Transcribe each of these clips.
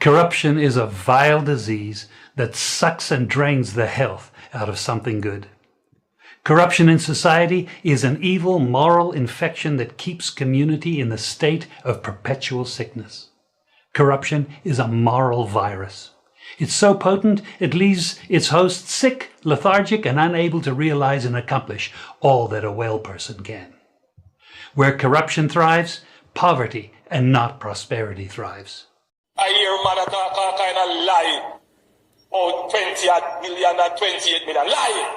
Corruption is a vile disease that sucks and drains the health out of something good. Corruption in society is an evil moral infection that keeps community in the state of perpetual sickness. Corruption is a moral virus. It's so potent it leaves its host sick, lethargic, and unable to realize and accomplish all that a well person can. Where corruption thrives, poverty and not prosperity thrives. I hear man talk all kind of lie. Oh, 20 million and 28 million. Lie!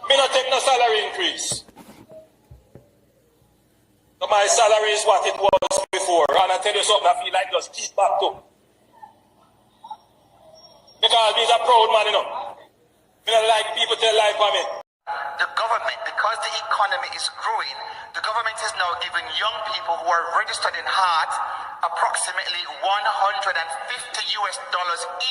Me not take no salary increase. So my salary is what it was before. And I tell you something, I feel like just keep back to. Because he's a proud man, you know. Me don't like people tell lie for me. The government, because the economy is growing, the government is now giving young people who are registered in heart approximately $150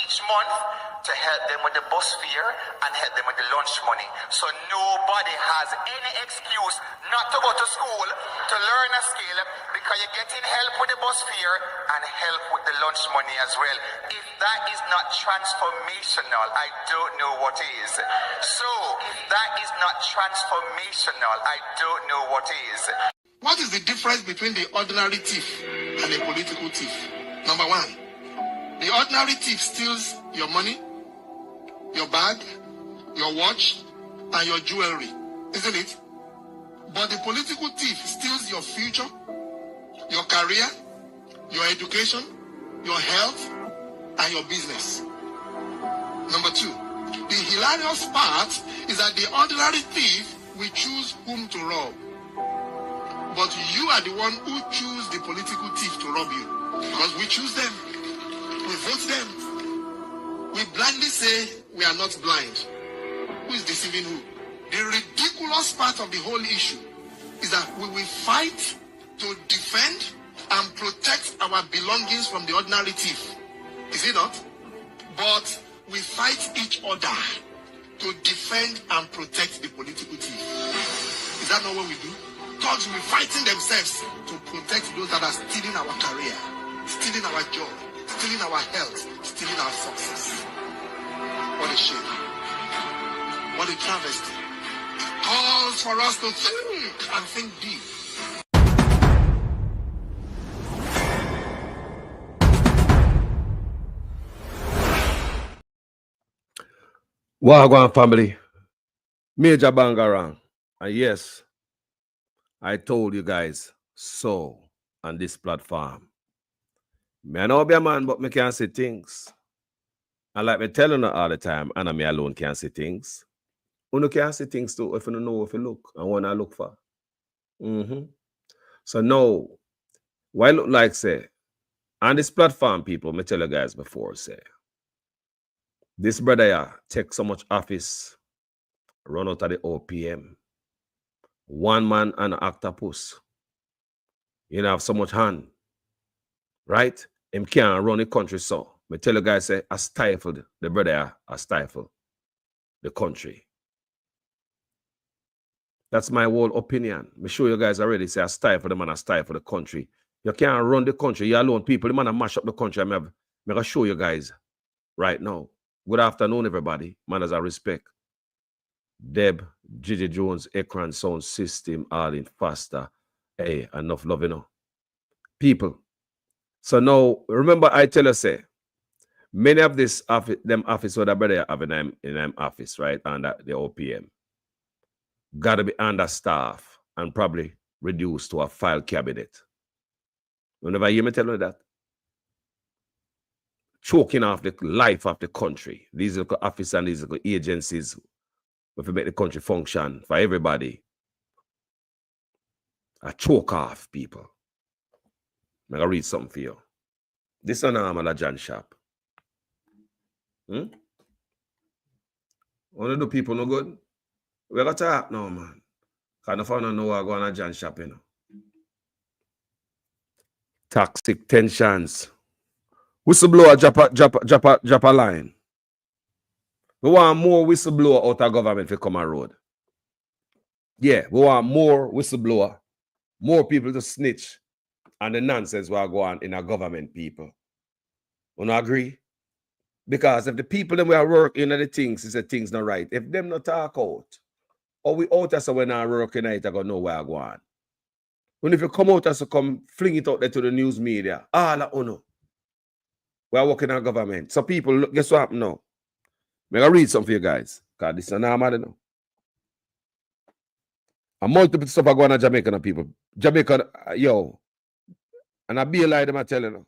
each month to help them with the bus fare and help them with the lunch money. So nobody has any excuse not to go to school to learn a skill because you're getting help with the bus fare and help with the lunch money as well. If that is not transformational, I don't know what is. So if that is not transformational, I don't know what is. What is the difference between the ordinary thief and a political thief? Number one, the ordinary thief steals your money, your bag, your watch, and your jewelry, isn't it? But the political thief steals your future, your career, your education, your health, and your business. Number two, the hilarious part is that the ordinary thief will choose whom to rob. But you are the one who choose the political thief to rob you. Because we choose them. We vote them. We blindly say we are not blind. Who is deceiving who? The ridiculous part of the whole issue is that we will fight to defend and protect our belongings from the ordinary thief. Is it not? But we fight each other to defend and protect the political thief. Is that not what we do? Thugs will be fighting themselves to protect those that are stealing our career, stealing our job, stealing our health, stealing our success. What a shame. What a travesty. It calls for us to think and think deep. Wagwan family, Major Bangarang, and yes, I told you guys so on this platform. Me know be a man, but me can't see things. And like me telling you all the time, and me alone can't see things. You can't see things too if you don't know if you look and what I look for. So now, why look like say, on this platform, people, me tell you guys before, say, this brother here take so much office, run out of the OPM. One man and an octopus. You know, have so much hand. Right? Him can't run the country so. Me tell you guys, say, I stifled the brother, I stifled the country. That's my whole opinion. Me show you guys already, say, I stifle the man, I stifle the country. You can't run the country, you alone people. The man I mash up the country. I'm gonna show you guys right now. Good afternoon, everybody. Manners and respect. Deb, Gigi Jones, Ekran Sound System, all in faster. Hey, enough love, you know. People. So now, remember I tell you, say, many of this office, them office where the brother have in them office, right, under the OPM, gotta be understaffed and probably reduced to a file cabinet. Whenever you hear me tell you that, choking off the life of the country, these little offices and these little agencies, if we make the country function for everybody, I choke off people. I'm going to read something for you. This is an arm of John Sharp. Want to do people no good? We got to talk now, man. Because I don't know what's going on John Sharp, you know. Toxic tensions. Whistleblower drop a line. We want more whistleblower out of government to come on road. Yeah, we want more whistleblower, more people to snitch and the nonsense will go on in our government, people. You not agree? Because if the people that we are working at the things is the things not right, if them not talk out, or we out as when I working it, I go know where I go on. When if you come out as to come fling it out there to the news media, all that no. We are working on government. So people, look, guess what happened now? I'm going to read something for you guys. Because this is normal, now. A multiple stuff are going on Jamaican people. Jamaican, yo. And I be a lie them I tell you.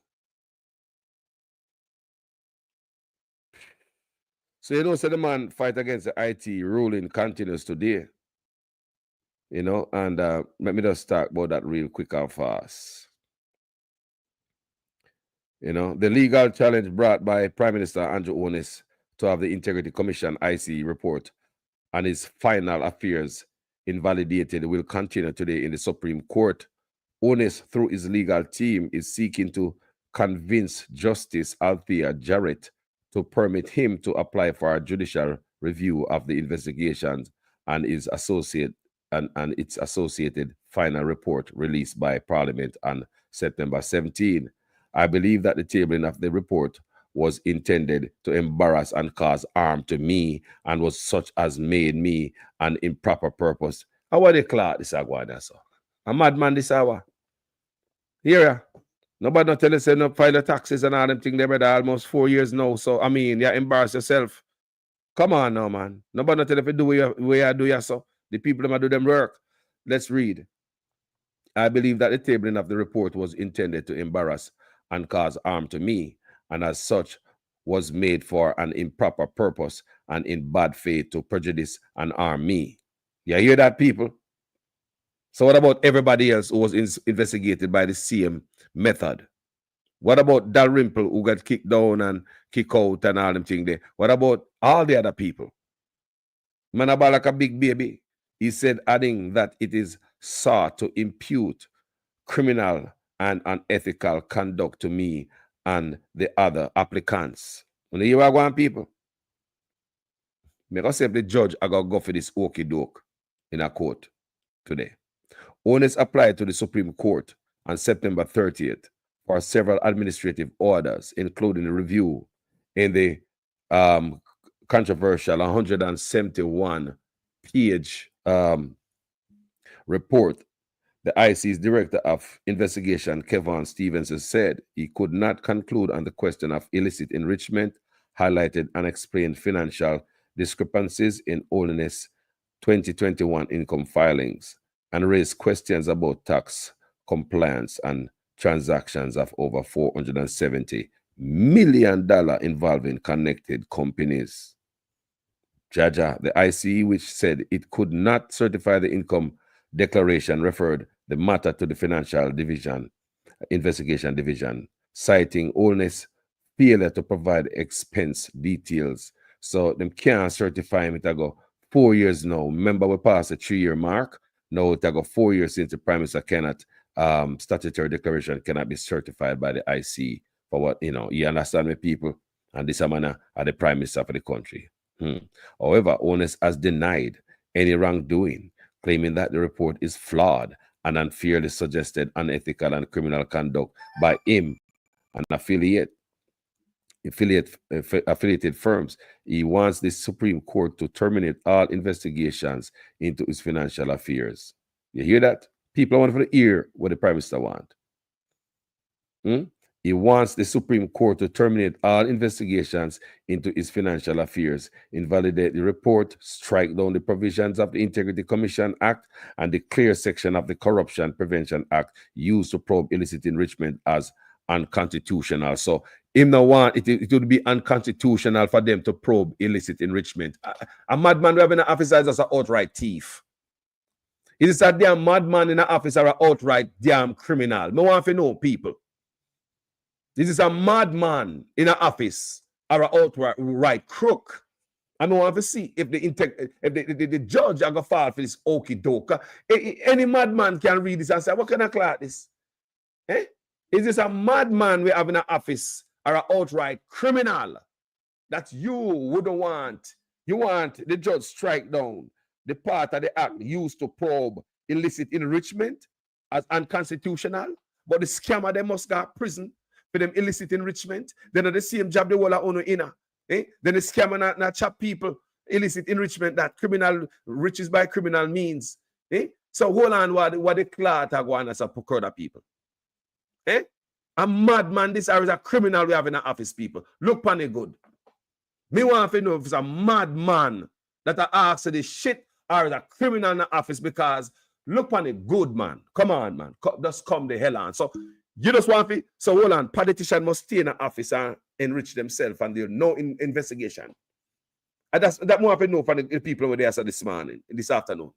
So you know, so the man fight against the IT ruling continues today. You know, and let me just talk about that real quick and fast. You know, the legal challenge brought by Prime Minister Andrew Onis to have the Integrity Commission IC report and his final affairs invalidated will continue today in the Supreme Court. Onis, through his legal team, is seeking to convince Justice Althea Jarrett to permit him to apply for a judicial review of the investigations and its associated final report released by Parliament on September 17. I believe that the tabling of the report was intended to embarrass and cause harm to me and was such as made me an improper purpose. How are they clock this agua so? A madman this hour. Here, nobody not tell us no file the taxes and all them things there, brother, almost 4 years now. So I mean, you embarrass yourself. Come on now, man. Nobody not tell if you do where you do ya so. The people that do them work. Let's read. I believe that the tabling of the report was intended to embarrass and cause harm to me, and as such was made for an improper purpose and in bad faith to prejudice and harm me. You hear that, people? So what about everybody else who was investigated by the same method? What about Dalrymple who got kicked down and kicked out and all them things there? What about all the other people? Man about like a big baby. He said, adding that it is sought to impute criminal and unethical conduct to me and the other applicants. When you are going, people, because if the judge I gotta go for this okey doke in a court today. Owners applied to the Supreme Court on September 30th for several administrative orders, including a review in the controversial 171-page report. The IC's Director of Investigation, Kevon Stevenson, said he could not conclude on the question of illicit enrichment, highlighted unexplained financial discrepancies in Holiness 2021 income filings, and raised questions about tax compliance and transactions of over $470 million involving connected companies. Jaja, the ICE, which said it could not certify the income declaration, referred the matter to the Financial Division, Investigation Division, citing Oldness failure to provide expense details. So them can't certify him. It go 4 years now. Remember, we passed the 3-year mark. Now it go 4 years since the Prime Minister cannot, statutory declaration cannot be certified by the IC for what, you understand me, people? And this man are the Prime Minister for the country. However, Oldness has denied any wrongdoing, claiming that the report is flawed and unfairly suggested unethical and criminal conduct by him and affiliated firms. He wants the Supreme Court to terminate all investigations into his financial affairs. You hear that? People want to hear what the Prime Minister wants. He wants the Supreme Court to terminate all investigations into his financial affairs, invalidate the report, strike down the provisions of the Integrity Commission Act, and declare section of the Corruption Prevention Act used to probe illicit enrichment as unconstitutional. So, him no want it would be unconstitutional for them to probe illicit enrichment. A madman we have in the office is an outright thief. It is a damn madman in the office or an outright damn criminal. No want to know, people. This is a madman in an office or an outright crook. I don't want to see if the judge are going to fall for this okey doke. Any madman can read this and say, what kind of clock this? Is this a madman we have in an office or an outright criminal that you wouldn't want? You want the judge strike down the part of the act used to probe illicit enrichment as unconstitutional? but the scammer, they must go to prison for them illicit enrichment. They're not the same job they will own inner. Then the scammer not chop people, illicit enrichment, that criminal riches by criminal means. So hold on, what the cloth are going as a procure people. A madman, this is a criminal we have in the office, people. Look upon it good. Me want to know if it's a madman that I ask this shit or is a criminal in the office, because look upon it good, man. Come on, man. Just come the hell on. So you just want to, so hold on, politicians must stay in the office and enrich themselves and there's no investigation. And that more to know from the people over there this morning, this afternoon.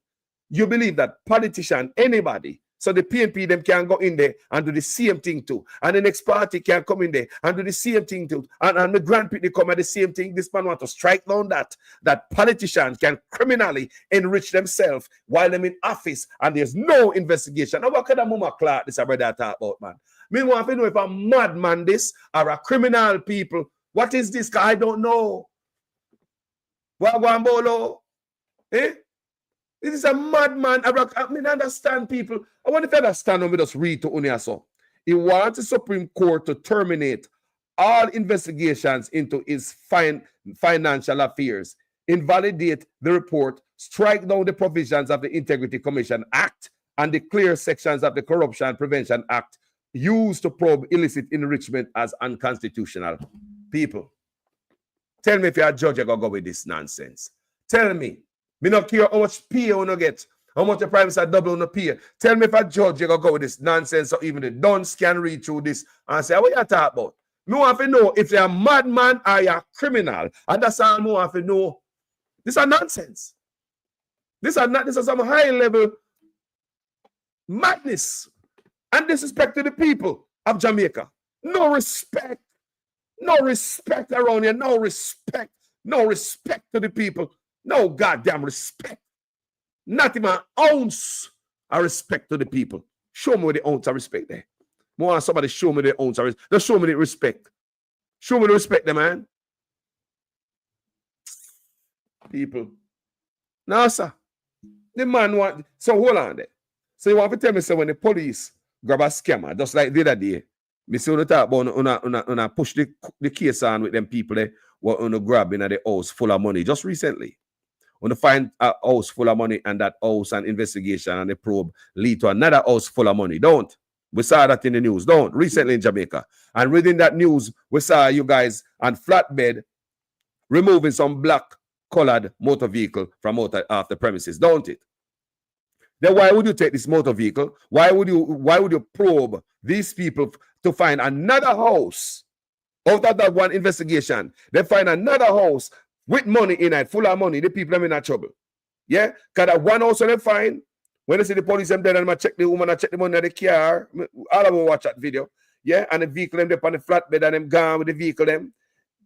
You believe that politician, anybody, so the PNP them can go in there and do the same thing too. And the next party can come in there and do the same thing too. And the Grand Prix, they come at the same thing. This man want to strike down that politicians can criminally enrich themselves while they're in office and there's no investigation. Now what kind of mama clock this brother talk about, man? Me want to know if a madman this or a criminal people. What is this? I don't know. Wagwambolo. This is a madman. I mean, understand people. I want to understand when we just read to Uniaso. He wants the Supreme Court to terminate all investigations into his financial affairs, invalidate the report, strike down the provisions of the Integrity Commission Act, and declare sections of the Corruption Prevention Act used to probe illicit enrichment as unconstitutional. People, tell me if you're a judge, you're going to go with this nonsense. Tell me. Me not care how much pay you get, how much the prime minister double on the pay. Tell me if a judge you gonna go with this nonsense, or even the dons can read through this and say, what you talking about? Me want to know if you're a madman or you're a criminal. And that's all I want to know. This is nonsense. This is some high level madness and disrespect to the people of Jamaica. No respect. No respect around here. No respect. No respect to the people. No goddamn respect. Not even an ounce of respect to the people. Show me the ounce of respect there. I want somebody show me the ounce of respect. Just show me the respect. Show me the respect there, man. People. Now, sir. The man want... So hold on there. So you want to tell me, so when the police grab a scammer, just like the other day, me see on the talk about on push the case on with them people there were on the grab in the house full of money just recently. When they find a house full of money and that house and investigation and the probe lead to another house full of money. Don't. We saw that in the news. Don't. Recently in Jamaica. And reading that news, we saw you guys on flatbed removing some black colored motor vehicle from off the premises. Don't it? Then why would you take this motor vehicle? Why would you probe these people to find another house? After that one investigation, they find another house with money in it, full of money. The people are in trouble. Yeah? Because that one house they find, when they see the police them there, and I check the woman, I check the money in the car. All of them watch that video. Yeah? And the vehicle them up on the flatbed and them gone with the vehicle them.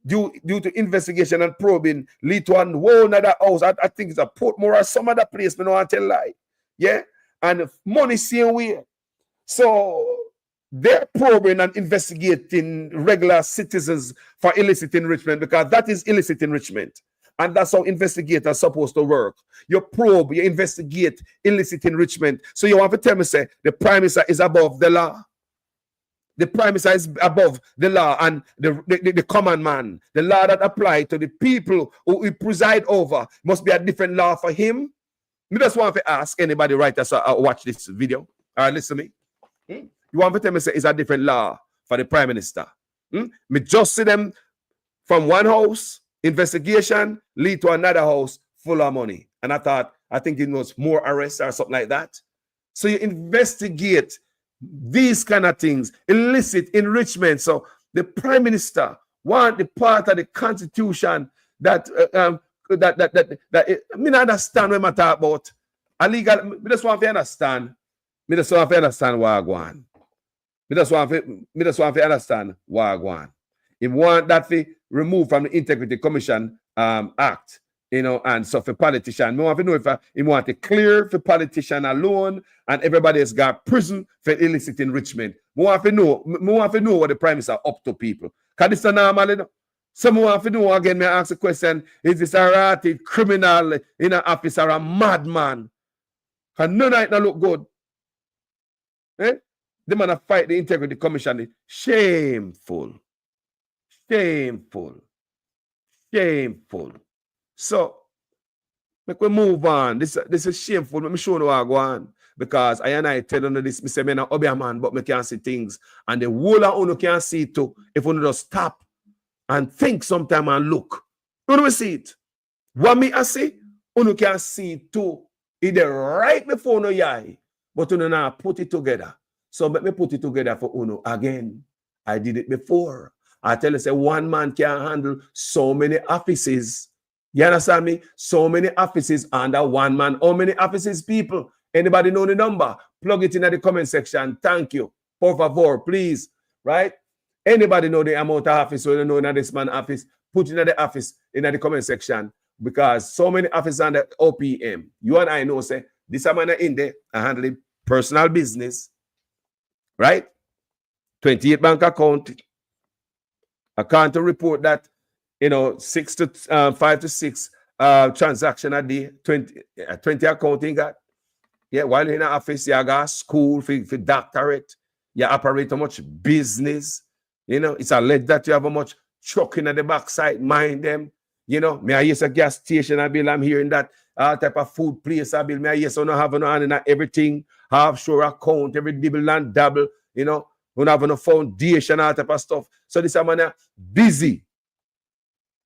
Due to investigation and probing, lead to another house. I think it's a Portmore or some other place, but no one tell lie. Yeah? And money same way. So they're probing and investigating regular citizens for illicit enrichment, because that is illicit enrichment. And that's how investigators are supposed to work. You probe, you investigate illicit enrichment. So you want to tell me, say, the Prime Minister is above the law? The Prime Minister is above the law and the common man. The law that applies to the people who he preside over must be a different law for him. I just want to ask anybody right as I watch this video or listen to me. You want to tell me say it's a different law for the Prime Minister? Me just see them from one house, investigation, lead to another house full of money. And I think it was more arrests or something like that. So you investigate these kind of things, illicit enrichment. So the Prime Minister want the part of the Constitution that I mean, I understand what I talk about. Illegal, I just want to understand. I just want to understand what I want. I just want to understand what I want. He want that to remove from the Integrity Commission Act, and so for politician, I want to know if he want to clear for politician alone and everybody has got prison for illicit enrichment. I want to know what the Prime Minister up to people. Because this is normal. Someone want to know again, me ask the question, is this a ratted criminal in an office or a madman? Because none of it not look good. The man that fight the Integrity Commission. Shameful. Shameful. Shameful. So, make we move on. This is shameful. Let me show you how I go on. Because I tell you this, I say, I'm not a man, but I can see things. And the whole of you can see it too. If you just stop and think sometime and look. You don't see it. What me I see, you can see it too. It's right before you eye. But you now put it together. So let me put it together for Uno again. I did it before. I tell you, say one man can handle so many offices. You understand me? So many offices under one man. How many offices, people? Anybody know the number? Plug it in the comment section. Thank you. Por favor, please. Right? Anybody know the amount of office or you know in this man office? Put it in the office in the comment section. Because so many offices under OPM. You and I know, say, this man in there, I handle personal business. Right? 28 bank account. Account to report that, 5 to 6 transaction a day, 20 accounting got. Yeah, while in the office, you got school for doctorate. You operate how much business. It's alleged that you have how much trucking at the backside, mind them. Me I use a gas station, I bill, I'm hearing that all type of food place, I bill, me I use on have no hand in everything, offshore account, every dibble and double, we have no foundation, all type of stuff. So this is man busy.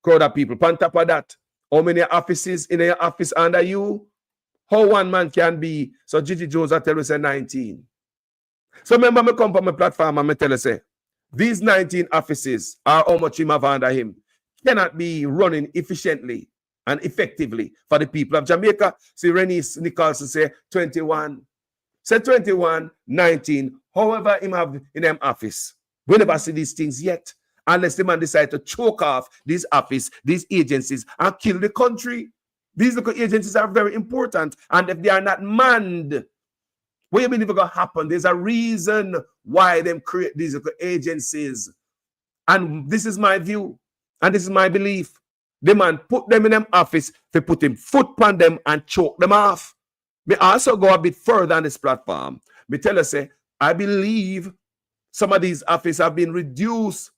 Crowd of people. On top of that, how many offices in your office under you? How one man can be? So Gigi Jones, I tell you, say 19. So remember, me come from my platform and me tell you, say, these 19 offices are how much him have under him. Cannot be running efficiently and effectively for the people of Jamaica. See, Rennie Nicholson say 21. Say 21, 19. However, him have in them office. We never see these things yet. Unless the man decide to choke off these office, these agencies, and kill the country. These local agencies are very important. And if they are not manned, what you believe is going to happen? There's a reason why them create these local agencies. And this is my view. And this is my belief. The man put them in them office, they put him foot on them and choke them off. Me also go a bit further on this platform. Me tell you, say, I believe some of these offices have been reduced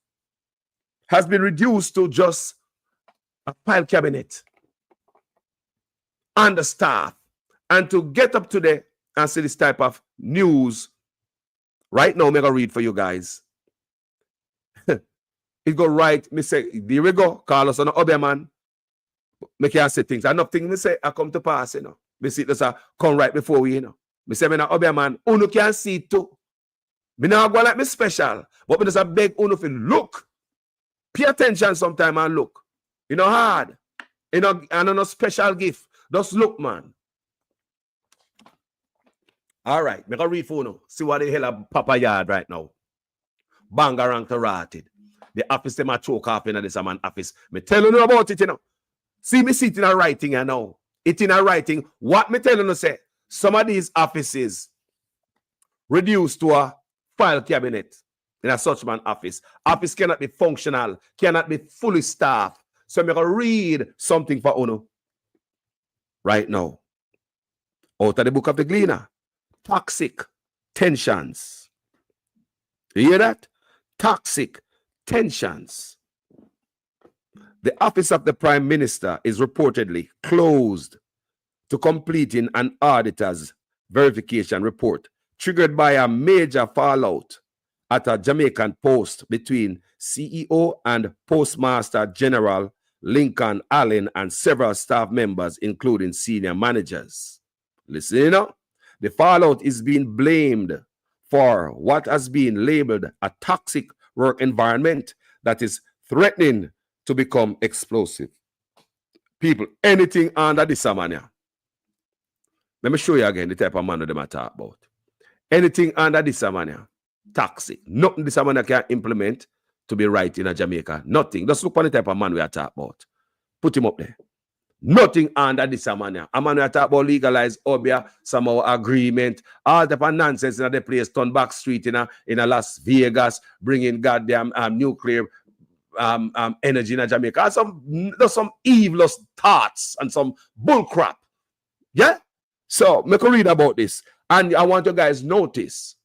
to just a file cabinet, understaffed, and to get up today and see this type of news. Right now, I'm going to read for you guys. It go right, me say, there we go, Carlos on the man. Me can say things. And nothing me say, I come to pass, Me see this come right before we, Me say, me na other man, uno can see it too. Me now go like me special, but me just a beg uno to look. Pay attention sometime and look. Hard. And no special gift. Just look, man. All right. Me go read for you. See what the hell a Papa Yard right now. Bangarang to rotted. The office them a choke off in this man office. Me tell you about it, See me sit in a writing, It in a writing. What me tell you say? Some of these offices reduced to a file cabinet. In a such man office. Office cannot be functional, cannot be fully staffed. So I'm going to read something for Uno right now. Out of the book of the Gleaner. Toxic tensions. You hear that? Toxic tensions. The office of the Prime Minister is reportedly closed to completing an auditor's verification report triggered by a major fallout at a Jamaican post between CEO and Postmaster General Lincoln Allen and several staff members, including senior managers. Listen, the fallout is being blamed for what has been labeled a toxic work environment that is threatening to become explosive. People, anything under this man. Let me show you again the type of man that I talk about. Anything under this man. Toxic. Nothing this man can implement to be right in a Jamaica. Nothing. Just look on the type of man we are talking about. Put him up there. Nothing under this man. A man we are talking about legalized Obia, somehow agreement, all type of nonsense in the place, turn back street in a Las Vegas, bringing goddamn nuclear energy in a Jamaica. There's some evil thoughts and some bullcrap. Yeah? So, make a read about this. And I want you guys notice.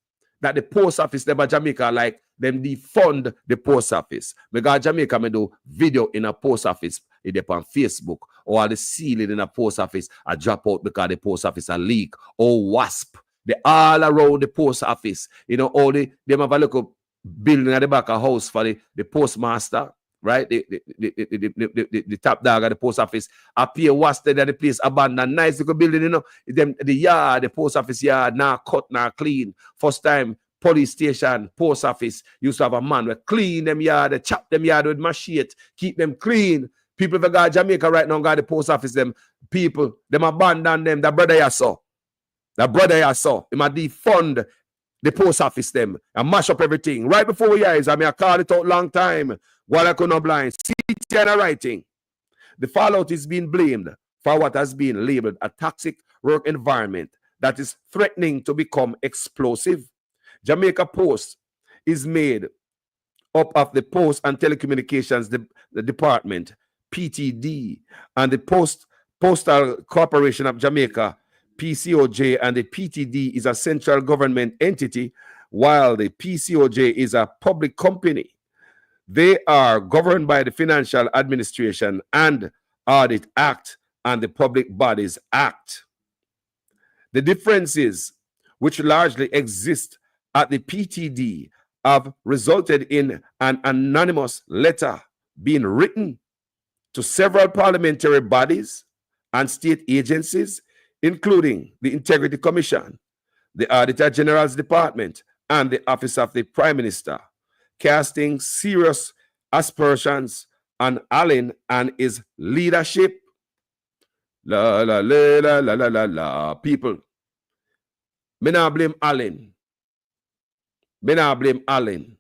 that the post office them at Jamaica like them defund the post office. Because Jamaica may do video in a post office it on Facebook, or the ceiling in a post office I drop out because the post office a leak, or wasp. They all around the post office. You know, all them have a little building at the back of house for the postmaster, right? The top dog at the post office appear wasted at the place abandoned. Nice little building, you know. The yard, the post office yard, now cut, now clean. First time, police station, post office used to have a man who clean them yard, they chop them yard with machete, keep them clean. People that got Jamaica right now got the post office, them people, them abandon them. That brother you saw. That brother you saw. Him a defund the post office them and mash up everything. Right before we eyes, I mean I called it out long time while I could not blind. See the writing. The fallout is being blamed for what has been labeled a toxic work environment that is threatening to become explosive. Jamaica Post is made up of the Post and Telecommunications the Department, PTD, and the Postal Corporation of Jamaica, PCOJ, and the PTD is a central government entity, while the PCOJ is a public company. They are governed by the Financial Administration and Audit Act and the Public Bodies Act. The differences which largely exist at the PTD have resulted in an anonymous letter being written to several parliamentary bodies and state agencies, including the Integrity Commission, the Auditor General's Department, and the Office of the Prime Minister, casting serious aspersions on Allen and his leadership. La la la la la la la la. People, me not blame Allen. Me not blame Allen.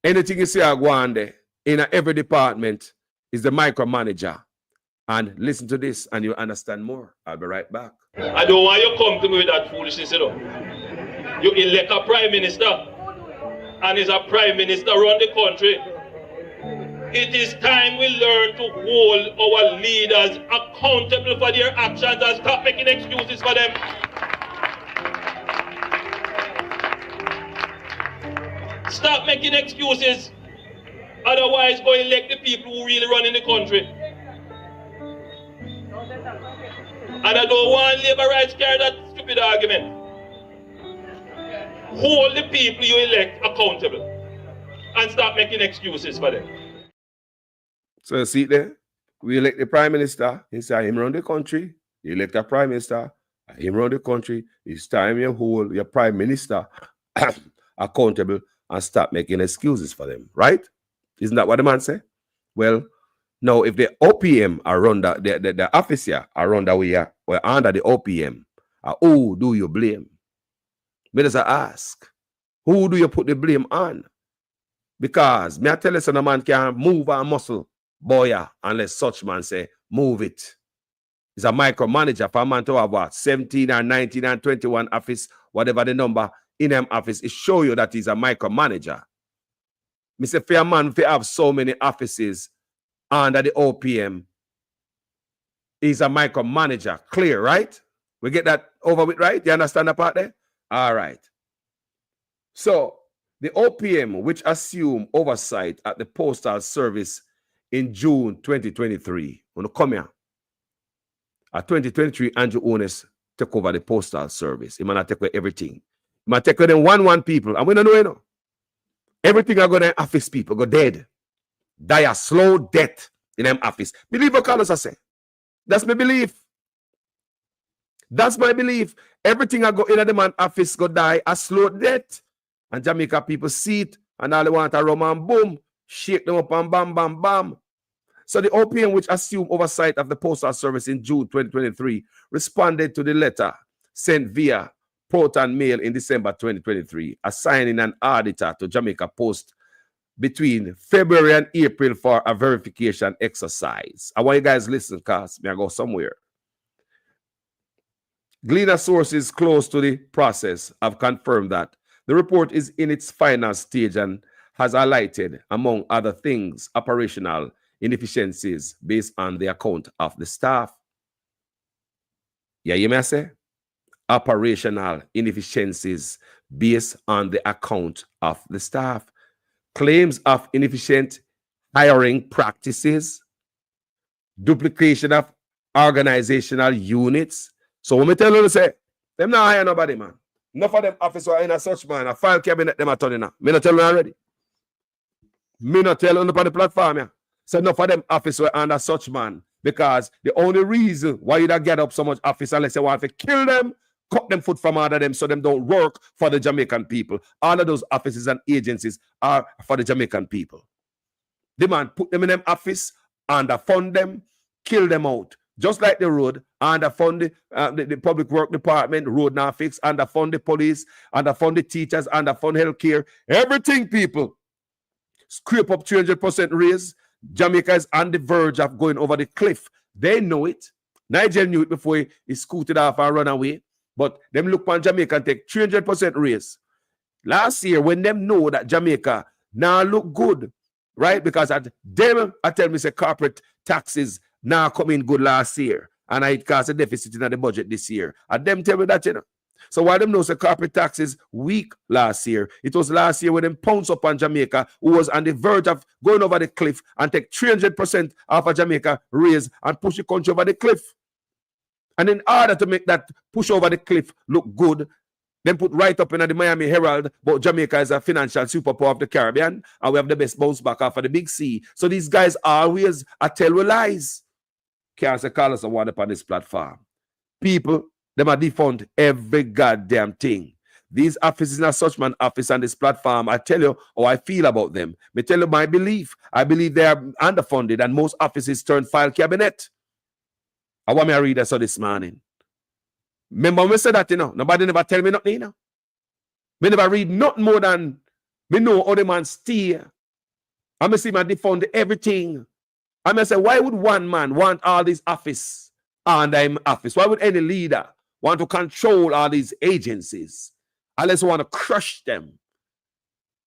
Anything you say I go on there in every department is the micromanager. And listen to this and you understand more. I'll be right back. I don't want you to come to me with that foolishness, you know. You elect a prime minister, and is a prime minister run the country. It is time we learn to hold our leaders accountable for their actions and stop making excuses for them. Stop making excuses. Otherwise, go elect the people who really run in the country. And I don't want labor rights carry that stupid argument. Hold the people you elect accountable and stop making excuses for them. So you see there, we elect the prime minister. He said him run the country. You elect a prime minister. Him run the country. It's time you hold your prime minister accountable and stop making excuses for them, right? Isn't that what the man said? Well, now if the OPM are run the office here are run that way, or under the OPM, who do you blame? Me just ask, who do you put the blame on? Because me I tell you, so no man can move a muscle, boy, unless such man say, move it. It's a micromanager for a man to have what, 17 and 19 and 21 office, whatever the number in them office, it show you that he's a micromanager. Mr. Fair man, if you have so many offices under the OPM, he's a micromanager. Clear, right? We get that over with, right? You understand that part there? All right. So the OPM, which assumed oversight at the Postal Service in June 2023, when you come here, at 2023, Andrew Ones took over the Postal Service. He might take away everything. He might take away them one people. And we don't know, you know. Everything are going to office people go dead. Die a slow death in them office. Believe what Carlos I say. That's my belief. That's my belief. Everything I go in the man office go die a slow death. And Jamaica people see it and all they want a rum and boom, shake them up and bam, bam, bam. So the OPM, which assumed oversight of the Postal Service in June 2023, responded to the letter sent via Proton Mail in December 2023, assigning an auditor to Jamaica Post between February and April for a verification exercise. I want you guys to listen, because may I go somewhere. Gleaner sources close to the process have confirmed that the report is in its final stage and has highlighted, among other things, operational inefficiencies based on the account of the staff. Yeah, you may say? Operational inefficiencies based on the account of the staff. Claims of inefficient hiring practices, duplication of organizational units. So when me tell you, say, them not hire nobody, man. Enough of them officers in a such man, a file cabinet, them are turning now. Me not tell you already. Me not tell you on the platform, yeah. So enough of them officers under such man, because the only reason why you don't get up so much officer unless you want to kill them, cut them foot from under them so them don't work for the Jamaican people. All of those offices and agencies are for the Jamaican people. The man put them in them office, underfund them, kill them out. Just like the road, underfund the public work department, road now fix, underfund the police, underfund the teachers, underfund healthcare. Everything, people. Scrape up 300% raise. Jamaica is on the verge of going over the cliff. They know it. Niger knew it before he scooted off and run away. But them look on Jamaica and take 300% raise. Last year, when them know that Jamaica now look good, right? Because them, I tell me, say corporate taxes now coming good last year. And it caused a deficit in the budget this year. And them tell me that, you know. So why them know say corporate taxes weak last year? It was last year when them pounced up on Jamaica, who was on the verge of going over the cliff and take 300% off of Jamaica raise and push the country over the cliff. And in order to make that push over the cliff look good, then put right up in the Miami Herald, but Jamaica is a financial superpower of the Caribbean, and we have the best bounce back off of the Big C. So these guys always tell you lies. Can't say call us a one up on this platform. People, them are defund every goddamn thing. These offices in such man office on this platform, I tell you how I feel about them. Me tell you my belief. I believe they are underfunded, and most offices turn file cabinet. I want me to read that so this morning. Remember when we said that, you know, nobody never tell me nothing, you know. Me never read nothing more than me know how the man steer. I see man defund everything. I say, why would one man want all this office under him office? Why would any leader want to control all these agencies unless we want to crush them?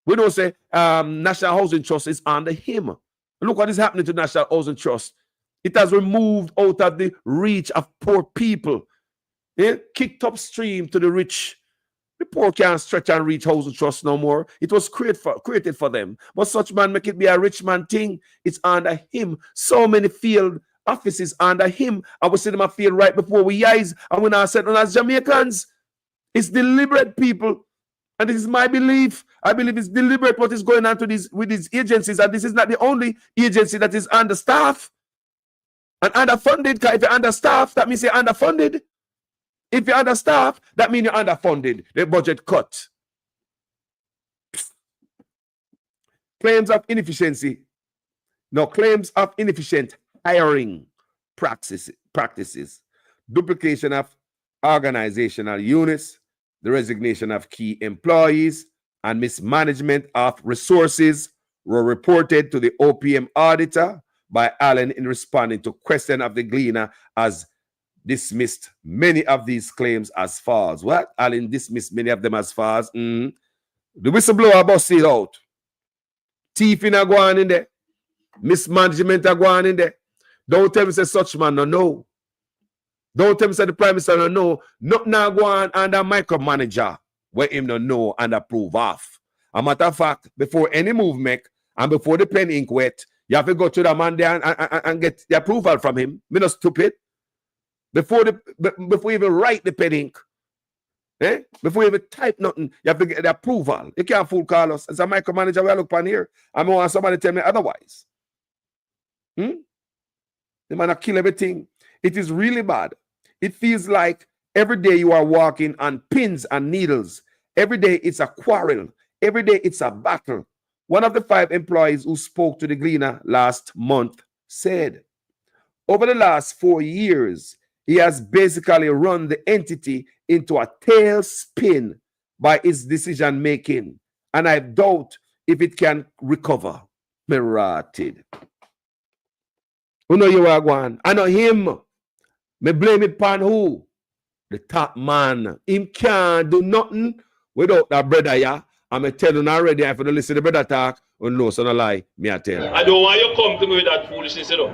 We don't say National Housing Trust is under him. Look what is happening to National Housing Trust. It has removed out of the reach of poor people. Kicked upstream to the rich. The poor can't stretch and reach housing trust no more. It was created for them. But such man make it be a rich man thing. It's under him. So many field offices under him. I was sitting in my field right before we eyes. And when I said, as Jamaicans, it's deliberate, people. And this is my belief. I believe it's deliberate what is going on with these agencies. And this is not the only agency that is understaffed. And underfunded, if you're understaffed, that means you're underfunded. If you're understaffed, that means you're underfunded. The budget cut. Claims of inefficiency. No, claims of inefficient hiring practices. Duplication of organizational units. The resignation of key employees and mismanagement of resources were reported to the OPM auditor by Allen in responding to question of the Gleaner, as dismissed many of these claims as false. What? Allen dismissed many of them as false. The whistleblower busted out. Thieving are going in there. Mismanagement are going in there. Don't tell me say such man no. Don't tell me say the Prime Minister no. Not now go on under micromanager where him no know and approve of. A matter of fact, before any move make and before the pen ink wet, you have to go to the man there and get the approval from him. Me not stupid. Before you even write the pen ink, before you even type nothing, you have to get the approval. You can't fool Carlos. As a micromanager, we look upon here. I want somebody to tell me otherwise. The man kill everything. It is really bad. It feels like every day you are walking on pins and needles. Every day it's a quarrel. Every day it's a battle. One of the 5 employees who spoke to the Gleaner last month said, over the last 4 years, he has basically run the entity into a tailspin by its decision making, and I doubt if it can recover. Me rotted. Who know you are going? I know him. Me blame it upon who? The top man. Him can't do nothing without that brother, yeah. I'm telling you already, if you don't listen to the brother talk, you know, so no lie, me I tell you. I don't want you to come to me with that foolishness, you know.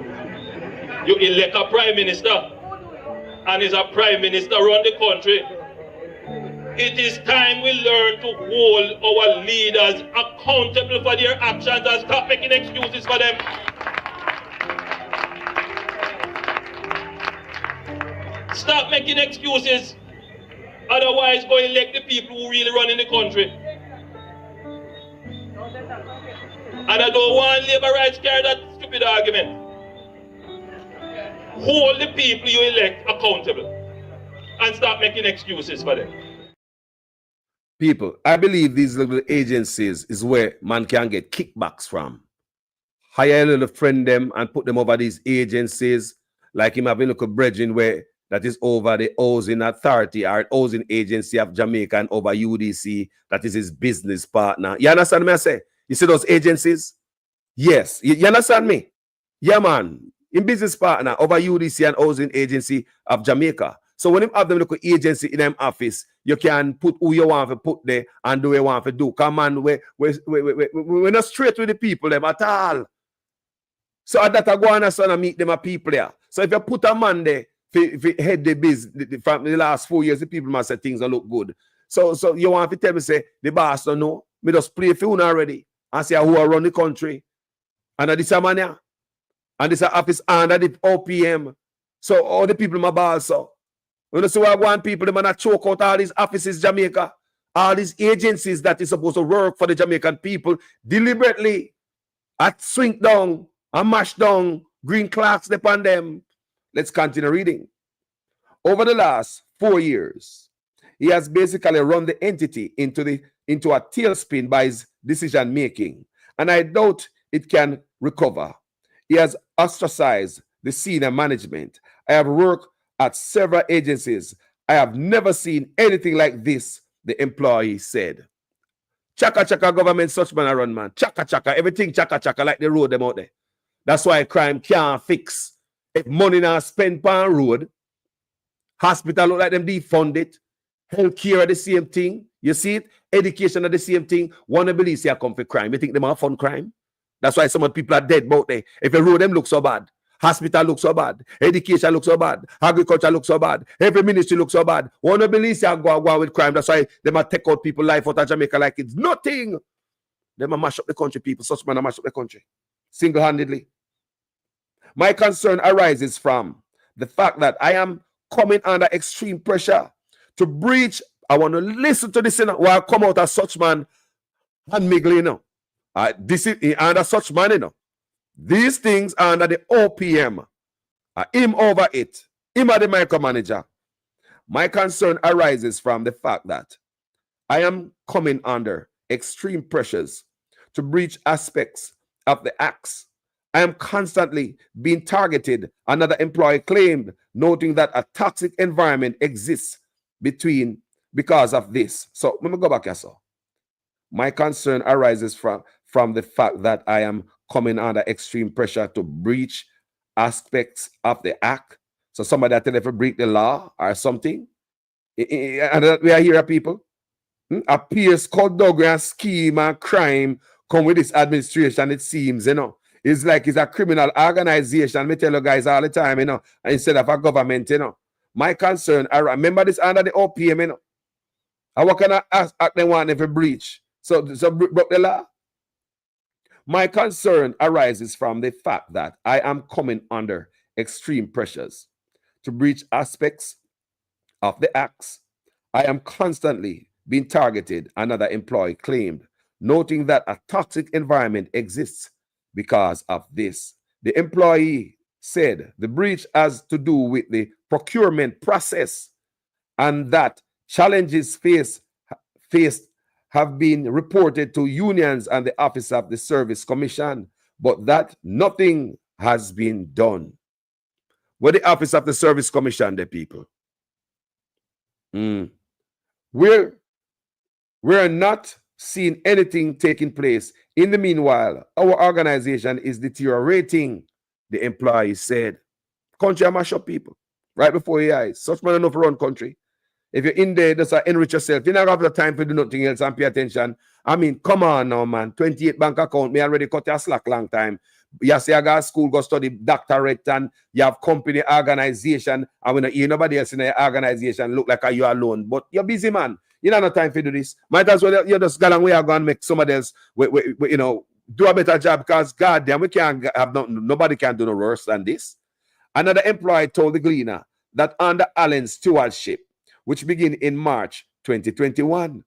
You elect a prime minister, and he's a prime minister run the country. It is time we learn to hold our leaders accountable for their actions and stop making excuses for them. Stop making excuses. Otherwise, go elect the people who really run in the country. And I don't want labor rights carry that stupid argument. Hold the people you elect accountable and stop making excuses for them. People, I believe these little agencies is where man can get kickbacks from. Hire a little friend them and put them over these agencies, like him having a little brethren where that is over the housing authority or housing agency of Jamaica and over UDC, that is his business partner. You understand me I say? You see those agencies? Yes. You understand me? Yeah, man. In business partner over UDC and housing agency of Jamaica. So when you have them look at agency in them office, you can put who you want to put there and do what you want to do. Come on, we're not straight with the people them at all. So at that I go and meet them a people there. So if you put a man there, if you head the business from the last 4 years, the people must say things don't look good. So you want to tell me, say, the boss don't know. Me just play for you already and say who run the country. And this a man here. And this office under the OPM. So all the people my boss so. You know, so I want people to man choke out all these offices Jamaica, all these agencies that is supposed to work for the Jamaican people deliberately at swing down and mash down green clocks upon them. Let's continue reading. Over the last 4 years, he has basically run the entity into a tailspin by his decision making, and I doubt it can recover. He has ostracized the senior management. I have worked at several agencies. I have never seen anything like this, the employee said. Chaka chaka government such man a run, man. Chaka chaka, everything chaka chaka like the road them out there. That's why crime can't fix. If money not spent on road, hospital look like them defund it, healthcare are the same thing. You see it? Education are the same thing. One of police here come for crime. You think them are fun crime? That's why some of people are dead about there. If the road them look so bad, hospital looks so bad, education looks so bad, agriculture looks so bad, every ministry looks so bad. One of police here go with crime. That's why they might take out people life out of Jamaica like it's nothing. They might mash up the country, people. Such man mash up the country single-handedly. My concern arises from the fact that I am coming under extreme pressure to breach. I want to listen to this while I come out as such man and miggle, you know. This is under such man, you know. These things are under the OPM. Him over it. Him are the micromanager. My concern arises from the fact that I am coming under extreme pressures to breach aspects of the acts. I am constantly being targeted, another employee claimed, noting that a toxic environment exists because of this. So let me go back here. So my concern arises from the fact that I am coming under extreme pressure to breach aspects of the act. So somebody that tell if you break the law or something. And we are here, people. Appears skullduggery scheme and crime come with this administration, it seems, you know. It's like it's a criminal organization. Me tell you guys all the time, you know, instead of a government, you know. My concern, I remember this under the OPM, you know. And what can I ask them want if a breach? So broke the law. My concern arises from the fact that I am coming under extreme pressures to breach aspects of the acts. I am constantly being targeted, another employee claimed, noting that a toxic environment exists because of this. The employee said the breach has to do with the procurement process and that challenges faced have been reported to unions and the Office of the Service Commission, but that nothing has been done. What the Office of the Service Commission, the people? We're not seeing anything taking place. In the meanwhile, our organization is deteriorating, the employee said. Country I mash up, people. Right before your eyes. Such man enough run country. If you're in there, just enrich yourself. You don't have the time to do nothing else and pay attention. I mean, come on now, man. 28 bank account, me already cut your slack long time. You say I got school, go study doctorate, and you have company organization, and when you nobody else in the organization look like you alone. But you're busy, man. You don't have no time to do this. Might as well you just go and we are going to make somebody else you know, do a better job, because goddamn, we can't have nobody can do no worse than this. Another employee told the Gleaner that under Allen's stewardship, which began in March 2021,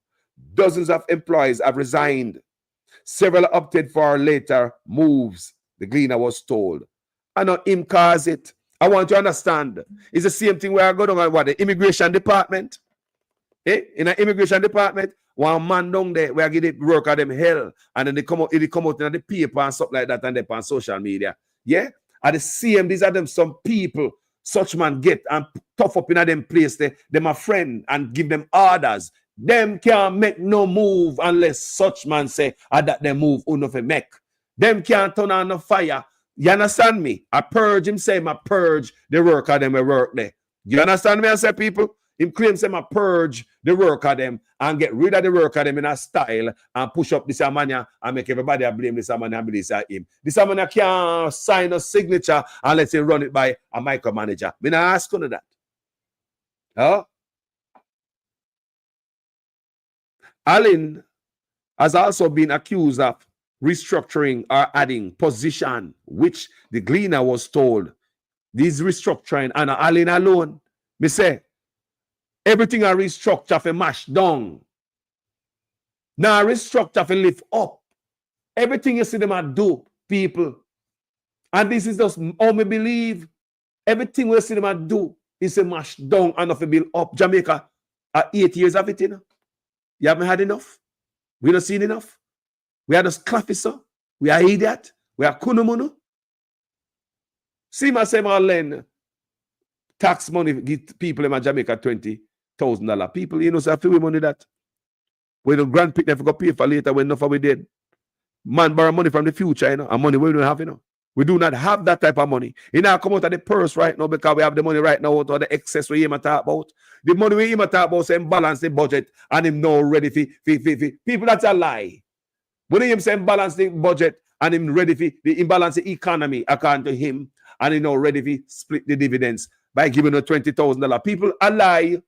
dozens of employees have resigned. Several opted for later moves, the Gleaner was told. And not him cause it. I want to understand. It's the same thing where I go down on what, the immigration department? In the immigration department, one man down there where I get the work of them hell, and then they come out in the paper and stuff like that, and they on social media. Yeah? At the same, these are them some people such man get and tough up in them place, them a friend and give them orders. Them can't make no move unless such man say that they move unofe make. Them can't turn on no fire. You understand me? I purge him, say I purge the work of them we work there. You understand me? I say people? Him claim say I purge the work of them and get rid of the work of them in a style and push up this amania and make everybody blame this amania and believe it's him. This amania can't sign a signature unless he run it by a micromanager. Me not ask you that. Huh? Allen has also been accused of restructuring or adding position, which the Gleaner was told. This restructuring and Allen alone, me say, everything I restructure for mash down. Now restructure for lift up. Everything you see them do, people. And this is just how me believe. Everything we see them do is a mash down and of a build up. Jamaica, 8 years of it, you know. You haven't had enough. We don't seen enough. We are just clafficer. We are idiot. We are kunumuno. See myself all lend tax money give people in Jamaica $20,000. People, you know, say feel money that. We don't grant pick them for go pay for later when enough we did. Man borrow money from the future, you know, and money we don't have, you know. We do not have that type of money. It now come out of the purse right now because we have the money right now out of the excess we aim at talk about. The money we aim at talk about saying balance the budget and him now ready for people, that's a lie. When him saying balance the budget and him ready for the imbalance the economy according to him and he now ready for split the dividends by giving us $20,000. People a lie.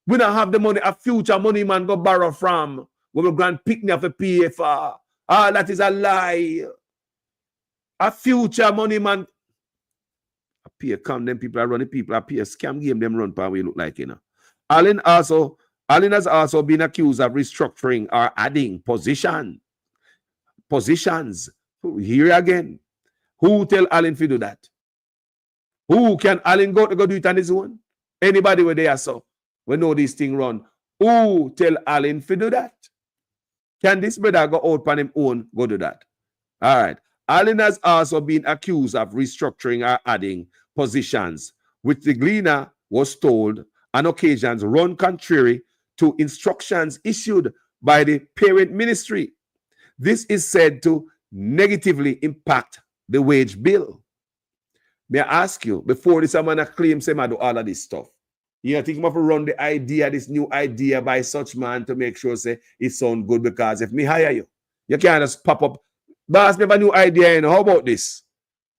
We don't have the money, a future money man go borrow from. We will grant picnic of a PFR. Ah, that is a lie. A future money man. Appear come, them people are running people appear scam game them run power we look like, you know. Allen has also been accused of restructuring or adding positions. Here again. Who tell Allen to do that? Who can Allen go do it on his own? Anybody where they are so we know this thing run. Who tell Allen to do that? Can this brother go out on him own go do that? All right. Allen has also been accused of restructuring or adding positions, which the Gleaner was told on occasions run contrary to instructions issued by the parent ministry. This is said to negatively impact the wage bill. May I ask you, before this man claims him do all of this stuff, you think of run the idea, this new idea by such man to make sure say it sound good, because if me hire you, you can't just pop up. Boss, me have a new idea, you know. How about this?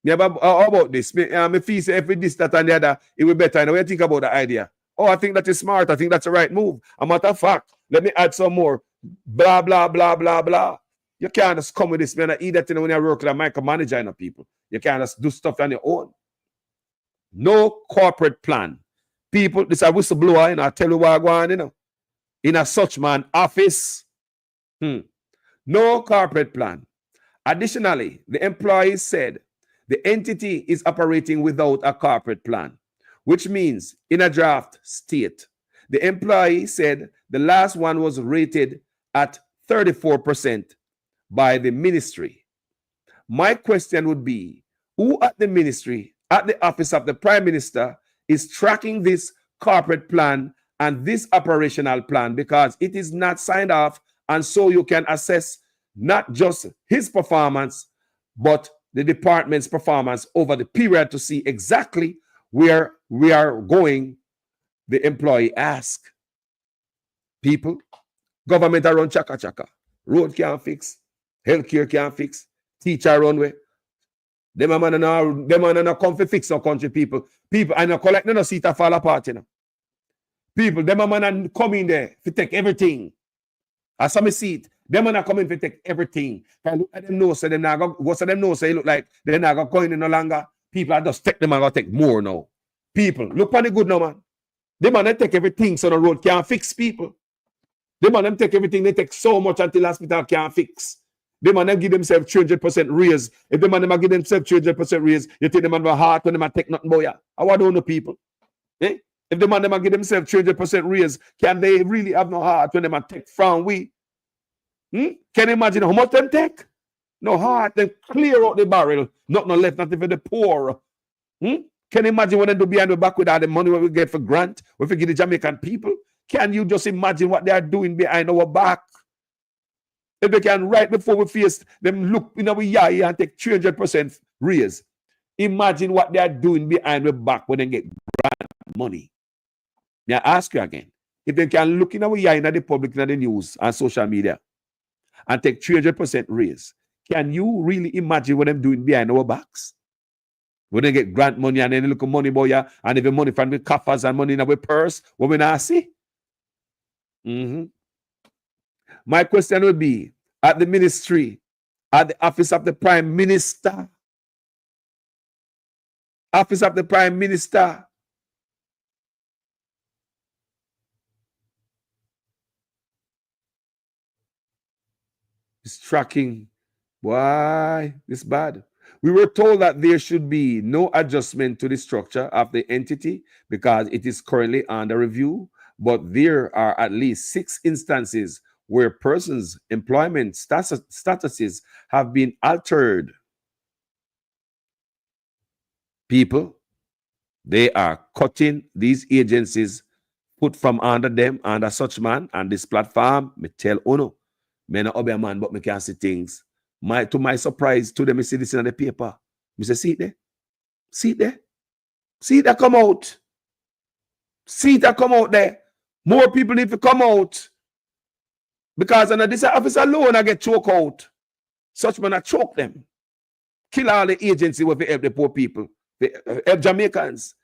How about this? Me feel say if we this, that, and the other, it will be better. You know, what you think about the idea? Oh, I think that is smart. I think that's the right move. A matter of fact, let me add some more. Blah, blah, blah, blah, blah. You can't just come with this, man. Eat that when you work like a micromanager, you know, people. You can't just do stuff on your own. No corporate plan. People, this is a whistleblower, you know, I tell you what I go on, you know. In a such man office. No corporate plan. Additionally, the employees said the entity is operating without a corporate plan, which means in a draft state. The employee said the last one was rated at 34% by the ministry. My question would be, who at the ministry, at the office of the Prime Minister, is tracking this corporate plan and this operational plan, because it is not signed off, and so you can assess not just his performance, but the department's performance over the period to see exactly where we are going, the employee asked. People, government are run chaka chaka. Road can't fix, healthcare can't fix, teacher run way. Them a man no come for fix our country, people. People, I no collect no seat a fall apart, you know. People, them a man come in there to take everything. As some seat, them man come in to take everything. And look at them know, so them now go, what's them know, so it look like they're not going in no longer. People are just take them and go take more now. People, look on the good now, man. Them man take everything so the road can't fix people. Them man them take everything, they take so much until hospital can't fix. Them man them give themselves 300% raise. If them man them give themselves 300% raise, you think them man have a heart when them take nothing boy. I want to know people. Eh? If the man them give themselves 300% raise, can they really have no heart when them take from we? Can you imagine how much them take? No heart, then clear out the barrel. Not no left, not even the poor. Can you imagine what they do behind the back with all the money we get for grant, we give the Jamaican people? Can you just imagine what they are doing behind our back? If they can, right before we face them, look in our eye and take 300% raise. Imagine what they are doing behind the back when they get grant money. May I ask you again, if they can look in our eye in the public, in the news and social media and take 300% raise, can you really imagine what them doing behind our backs? When they get grant money and then they look at money boy and even money from the coffers and money in our purse, what we not see? My question would be, at the ministry, at the office of the Prime Minister, office of the Prime Minister, it's tracking. Why? It's bad. We were told that there should be no adjustment to the structure of the entity because it is currently under review, but there are at least 6 instances where persons' employment statuses have been altered. People, they are cutting these agencies, put from under them, under such man, and this platform, me tell Uno, me not obey a man, but me can see things. To my surprise, to them, I see this in the paper. I say, see it there? See it there? See it that come out. See it that come out there. More people need to come out. Because under this office alone, I get choked out. Such men I choke them. Kill all the agency with help the poor people. Help Jamaicans.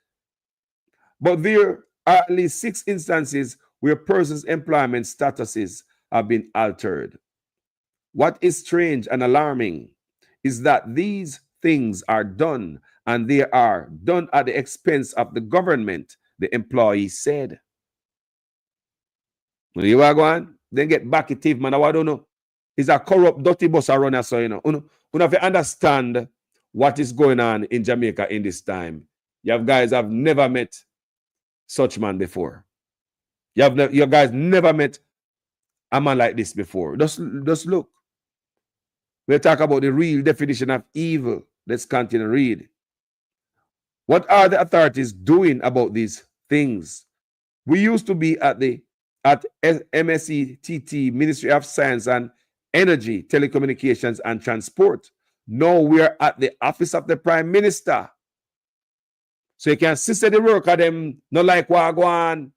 But there are at least 6 instances where persons' employment statuses have been altered. What is strange and alarming is that these things are done, and they are done at the expense of the government, the employee said. You are going, then get back at thief, man. I don't know. It's a corrupt, dirty boss runner, so you know. You have to understand what is going on in Jamaica in this time. You guys have never met such man before. You guys never met a man like this before. Just look. We'll talk about the real definition of evil. Let's continue to read. What are the authorities doing about these things? We used to be at MSETT, Ministry of Science and Energy, Telecommunications and Transport. Now we are at the office of the Prime Minister. So you can see the work of them, not like Wagwan.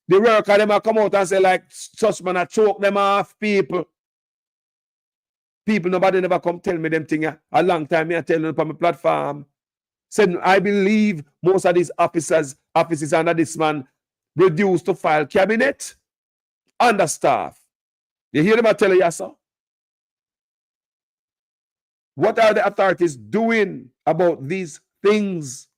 The work of them come out and say like such man choke them off, people. People, nobody never come tell me them thing. A long time I tell them on my platform. Said I believe most of these offices under this man reduced to file cabinet, understaffed. You hear them I tell you, yes, sir? What are the authorities doing about these things?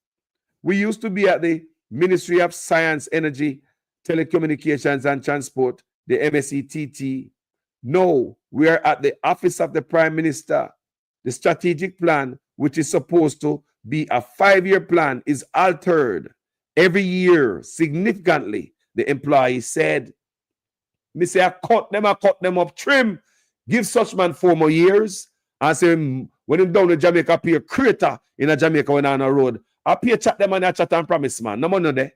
We used to be at the Ministry of Science, Energy, Telecommunications and Transport, the MSETT. No, we are at the office of the Prime Minister. The strategic plan, which is supposed to be a 5-year plan, is altered every year significantly, the employee said. Me say, I cut them up, trim. Give such man 4 more years. And say, when him down in Jamaica, pay a crater in a Jamaica when on a road. I pay chat them and I chat and promise, man. No money there.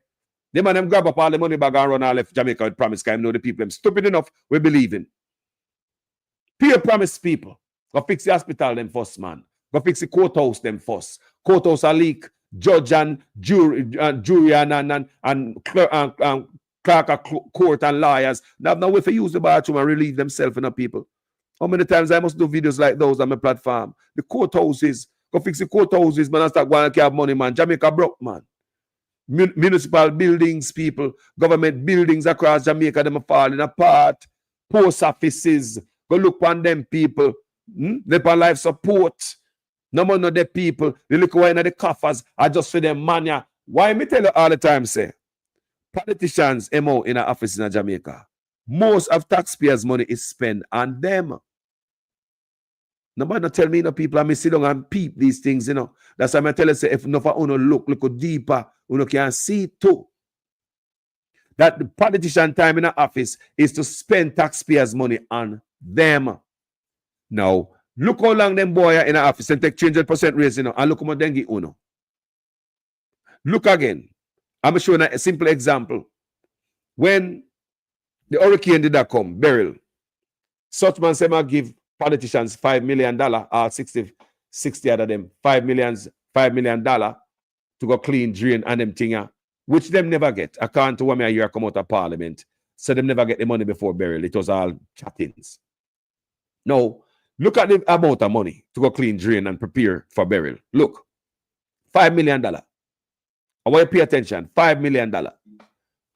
Them man them grab up all the money bag and run all left Jamaica with promise. Because I know the people, them stupid enough, we believe in. Pay promise people. Go fix the hospital them first, man. Go fix the courthouse them first. Courthouse a leak. Judge and jury and clerk of court and lawyers. Now way for use the bathroom and relieve themselves in the people. How many times I must do videos like those on my platform? The courthouses. Go fix the courthouses, man, and start going to have money, man. Jamaica broke, man. Municipal buildings, people, government buildings across Jamaica, them are falling apart. Post offices, go look on them people. They on life support. No more no the people. They look away in the coffers are just for them money. Why me tell you all the time, say, politicians MO in our office in Jamaica. Most of taxpayers' money is spent on them. Nobody not tell me, people, I may sit down and peep these things, That's why I tell you, say, if enough of you look deeper, you can see too. That the politician time in the office is to spend taxpayers' money on them. Now, look how long them boy are in the office and take 300% raise, and look how much they give uno. Look again. I'm showing a simple example. When the hurricane did that come, Beryl, such man say, I give politicians $5 million, or 60 out of them, $5 million to go clean, drain, and them thing, which them never get. According to what I hear come out of Parliament, so them never get the money before Beryl. It was all chattings. Now, look at the amount of money to go clean, drain, and prepare for Beryl. Look, $5 million. I want you to pay attention. $5 million.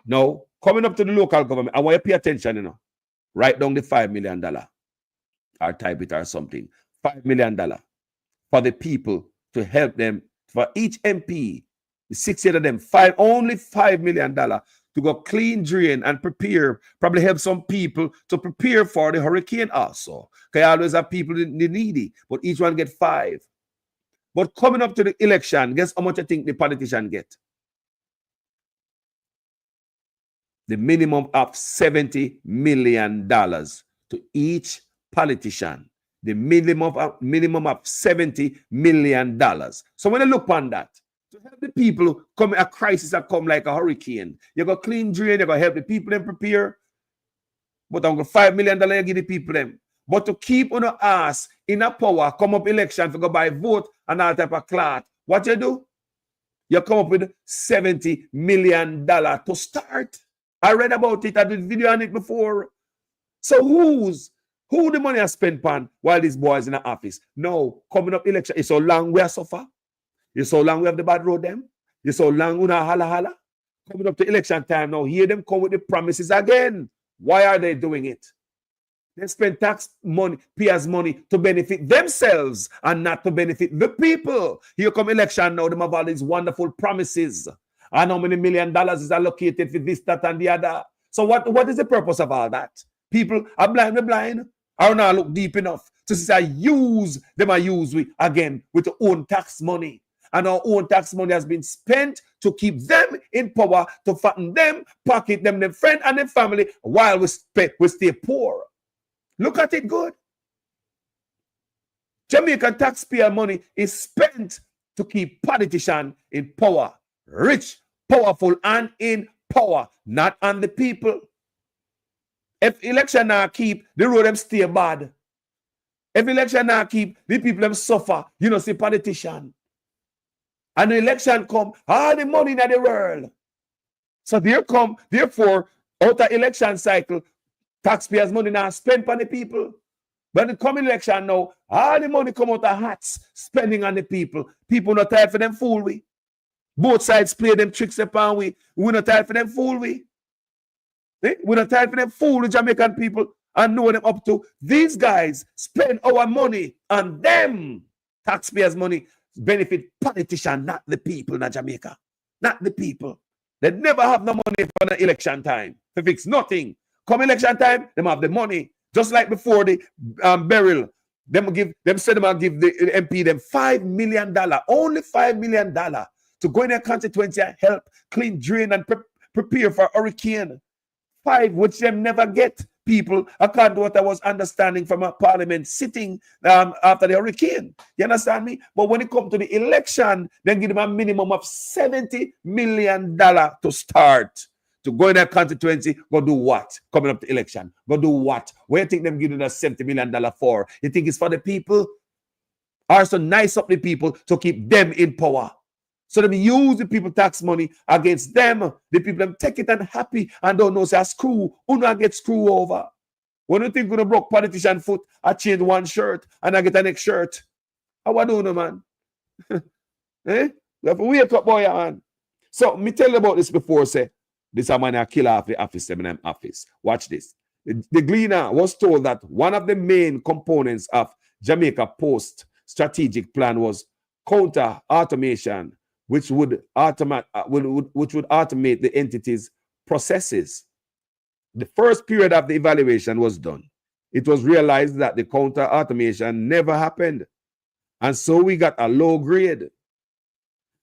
Now, coming up to the local government, I want you to pay attention, Write down the $5 million. Or type it or something. $5 million for the people to help them. For each MP, the 60 of them, only $5 million to go clean, drain, and prepare. Probably help some people to prepare for the hurricane also. Because I always have people in the needy, but each one get 5. But coming up to the election, guess how much I think the politician get? The minimum of $70 million to each politician. The minimum of $70 million. So when I look on that, to help the people come a crisis that come like a hurricane, you go clean drain, you go help the people and prepare. But I'm going $5 million you give the people them. But to keep on the ass in a power, come up election for go buy vote and all type of cloth, what you do? You come up with $70 million to start. I read about it. I did video on it before. So who the money I spent on while these boys in the office? No, coming up election, it's so long we are suffer. It's so long we have the bad road them. It's so long we have holla. Coming up to election time now, hear them come with the promises again. Why are they doing it? They spend tax money, payers' money to benefit themselves and not to benefit the people. Here come election now, them have all these wonderful promises. And how many $1 million is allocated for this, that, and the other. So what is the purpose of all that? People are blind, are not look deep enough to say use we again with their own tax money. And our own tax money has been spent to keep them in power, to fatten them, pocket them, their friend and their family, while we stay poor. Look at it good. Jamaican taxpayer money is spent to keep politicians in power, rich, powerful, and in power, not on the people. If election now keep, the road them stay bad. If election now keep, the people them suffer. See politician. And the election come, all the money in the world. So therefore, out of election cycle, taxpayers' money now spent on the people. When the coming election now, all the money come out of hats, spending on the people. People not tired for them fool we. Both sides play them tricks upon we. We're not tired for them fool we. We're not tired for them fool the Jamaican people and know them up to. These guys spend our money on them. Taxpayers' money benefit politicians, not the people in Jamaica. Not the people. They never have no money for the election time to fix nothing. Come election time, them have the money. Just like before the burial, them said them give the MP them $5 million, only $5 million to go in their constituency and help clean, drain, and prepare for hurricane. 5, which them never get, people, according to what I was understanding from a parliament sitting after the hurricane. You understand me? But when it comes to the election, then give them a minimum of $70 million to start. To go in their constituency, go do what? Coming up to election. Go do what? Where you think them giving us $70 million for? You think it's for the people? Or so nice up the people to keep them in power? So them use the people tax money against them. The people them take it and happy and don't know say screw. Who not get screw over? When you think gonna broke politician foot, I change one shirt and I get the next shirt. How I do no man? Eh? You have to wake up, boy, man. So, me tell you about this before, say, this a man a kill off the office, them office. Watch this. The Gleaner was told that one of the main components of Jamaica Post strategic plan was counter automation, which would automate the entity's processes. The first period of the evaluation was done. It was realized that the counter automation never happened, and so we got a low grade.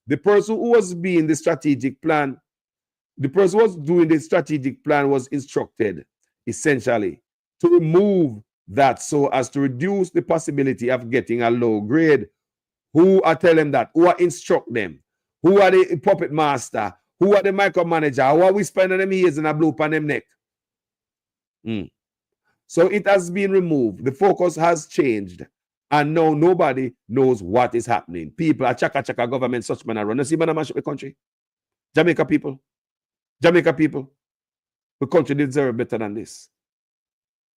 The person who was doing the strategic plan was instructed essentially to remove that so as to reduce the possibility of getting a low grade. Who are telling that? Who are instruct them? Who are the puppet master? Who are the micromanager? Who are we spending them ears and a blue on them neck? So it has been removed. The focus has changed. And now nobody knows what is happening. People are chaka government, such man run. You see, man, mash up the country. Jamaica people. The country deserve better than this.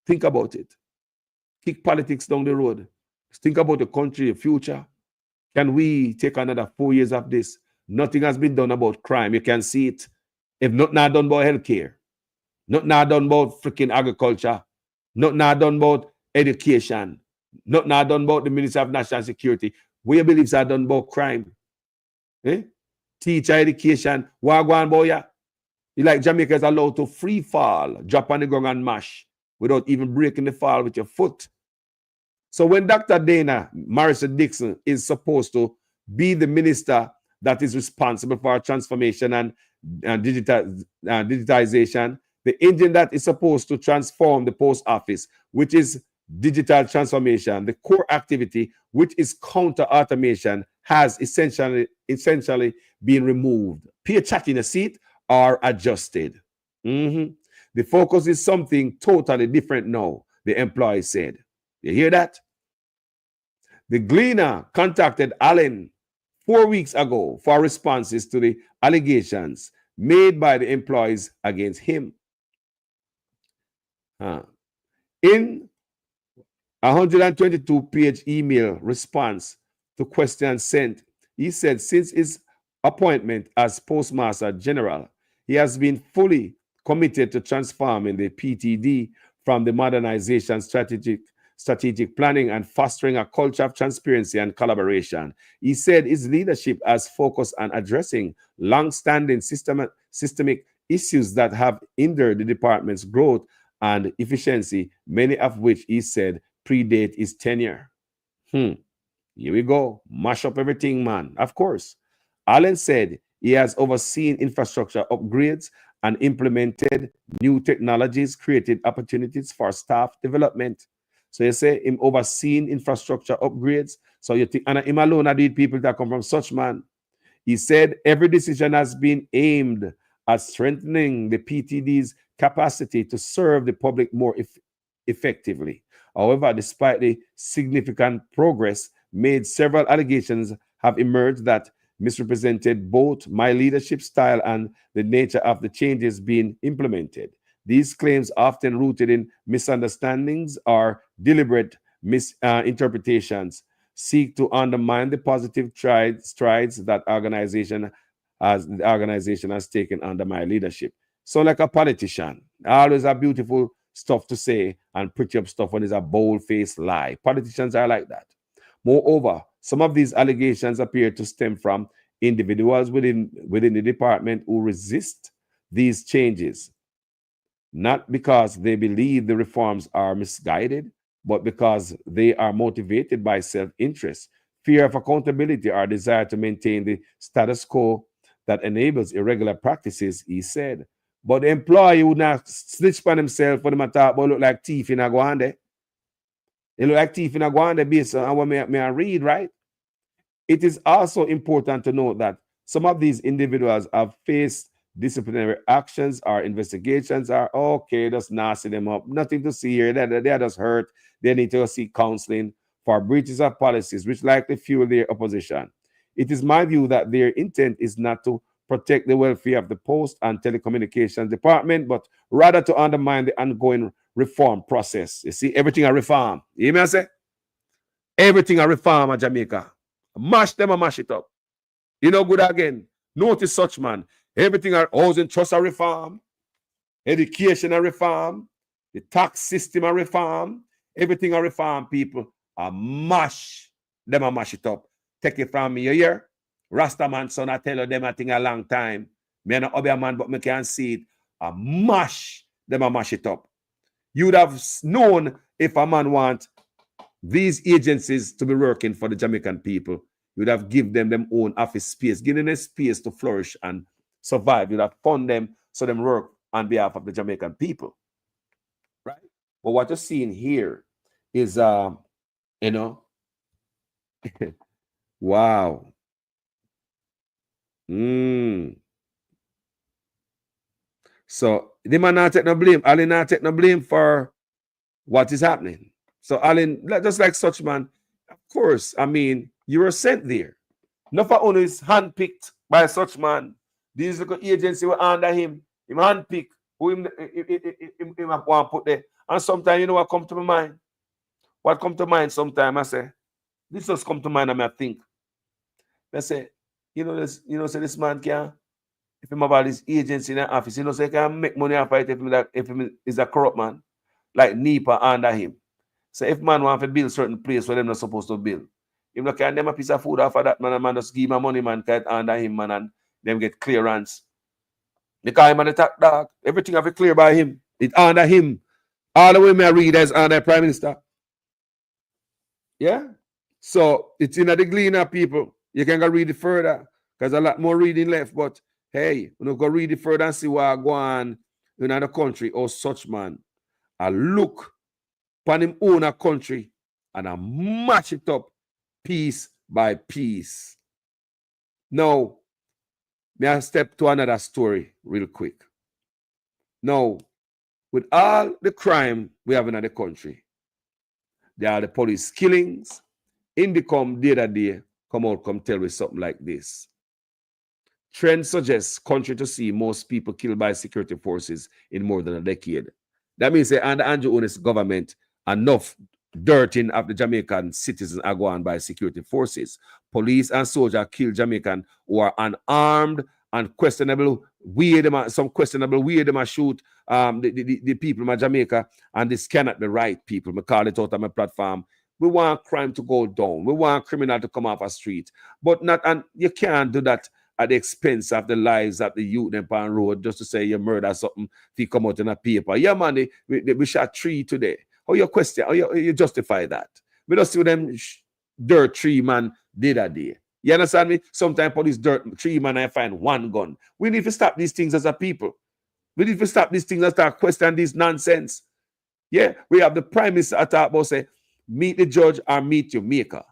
Think about it. Kick politics down the road. Think about the country, the future. Can we take another 4 years of this? Nothing has been done about crime. You can see it. If not now done about healthcare, not now done about freaking agriculture, not now done about education, not now done about the Minister of National Security. We believe are done about crime. Eh? Teacher education, wagwan boya. You like Jamaica is allowed to free fall, drop on the ground and mash without even breaking the fall with your foot. So when Dr. Dana Morrison Dixon is supposed to be the minister that is responsible for transformation and digitization, the engine that is supposed to transform the post office, which is digital transformation, the core activity, which is counter automation, has essentially been removed. Peer chat in a seat are adjusted. The focus is something totally different now, the employee said. You hear that? The Gleaner contacted Allen 4 weeks ago for responses to the allegations made by the employees against him. In a 122-page email response to questions sent, he said since his appointment as Postmaster General, he has been fully committed to transforming the PTD from the modernization strategic planning and fostering a culture of transparency and collaboration. He said his leadership has focused on addressing long-standing systemic issues that have hindered the department's growth and efficiency, many of which he said predate his tenure. Here we go. Mash up everything, man. Of course. Allen said he has overseen infrastructure upgrades and implemented new technologies, created opportunities for staff development. So you say him overseeing infrastructure upgrades. So you think, and him alone are the people that come from such man. He said every decision has been aimed at strengthening the PTD's capacity to serve the public more effectively. However, despite the significant progress made, several allegations have emerged that misrepresented both my leadership style and the nature of the changes being implemented. These claims, often rooted in misunderstandings or deliberate misinterpretations, seek to undermine the positive strides that the organization has taken under my leadership. So like a politician, always a beautiful stuff to say and pretty up stuff when it's a bold-faced lie. Politicians are like that. Moreover, some of these allegations appear to stem from individuals within the department who resist these changes, not because they believe the reforms are misguided, but because they are motivated by self-interest, fear of accountability, or desire to maintain the status quo that enables irregular practices, he said. But the employee would not snitch on himself when they talk about look like thief in a guande. They look like thief in a guande based on what may I read, right? It is also important to note that some of these individuals have faced disciplinary actions or investigations are okay, just nasty them up. Nothing to see here. They are just hurt. They need to seek counseling for breaches of policies, which likely fuel their opposition. It is my view that their intent is not to protect the welfare of the Post and Telecommunications Department, but rather to undermine the ongoing reform process. You see, everything a reform. You hear me I say? Everything a reform at Jamaica. Mash them and mash it up. You know, good again. Notice such man. Everything are housing trust are reform, education are reform, the tax system are reform, everything are reform, people. I mash them and mash it up. Take it from me, you hear? Rasta man son, I tell you them a thing a long time. Me not obey a man, but me can see it. I mash them and mash it up. You would have known if a man want these agencies to be working for the Jamaican people. You would have given them own office space, given them space to flourish and survive. You'd have fund them so them work on behalf of the Jamaican people. Right? But what you're seeing here is, you know, wow. So the man not take no blame. Allen not take no blame for what is happening. So Allen, just like such man, of course, I mean, you were sent there. Not for only is handpicked by such man. These little agency were under him. Him handpicked who him want put there. And sometimes you know what come to my mind? What come to mind sometimes I say, this just come to mind and I think. I say, say this man can, if him about his agency in the office, say he can make money off it if he is a corrupt man, like NEPA under him. So if man want to build certain place where they're not supposed to build, if they can them a piece of food off of that man, and man just give him money, man, can under him, man, and them get clearance. Because him and the top dog, everything have to clear by him. It under him. All the way me read as under Prime Minister. Yeah? So it's in the Gleaner, people. You can go read it further. Because a lot more reading left. But hey, you know, go read it further and see what go on in the country or such man. I look upon him own a country and I match it up piece by piece. Now, may I step to another story real quick. Now, with all the crime we have in the country, there are the police killings. Indicom day to day come tell me something like this. Trend suggests country to see most people killed by security forces in more than a decade. That means that under Andrew Owen's government, enough dirting of the Jamaican citizens are going by security forces. Police and soldiers kill Jamaican who are unarmed and questionable way. Some questionable way them shoot the people in Jamaica, and this cannot be right, people. I call it out on my platform. We want crime to go down. We want criminal to come off a street, but not, and you can't do that at the expense of the lives of the youth them on road just to say you murder something if you come out in a paper. Yeah, man, we shot 3 today. How you question? How you justify that? We don't see them dirt 3 man did a day. You understand me? Sometimes police dirt 3 man and I find 1 gun. We need to stop these things as a people. We need to stop these things and start questioning this nonsense. Yeah, we have the Prime Minister at talk about say, meet the judge or meet your maker.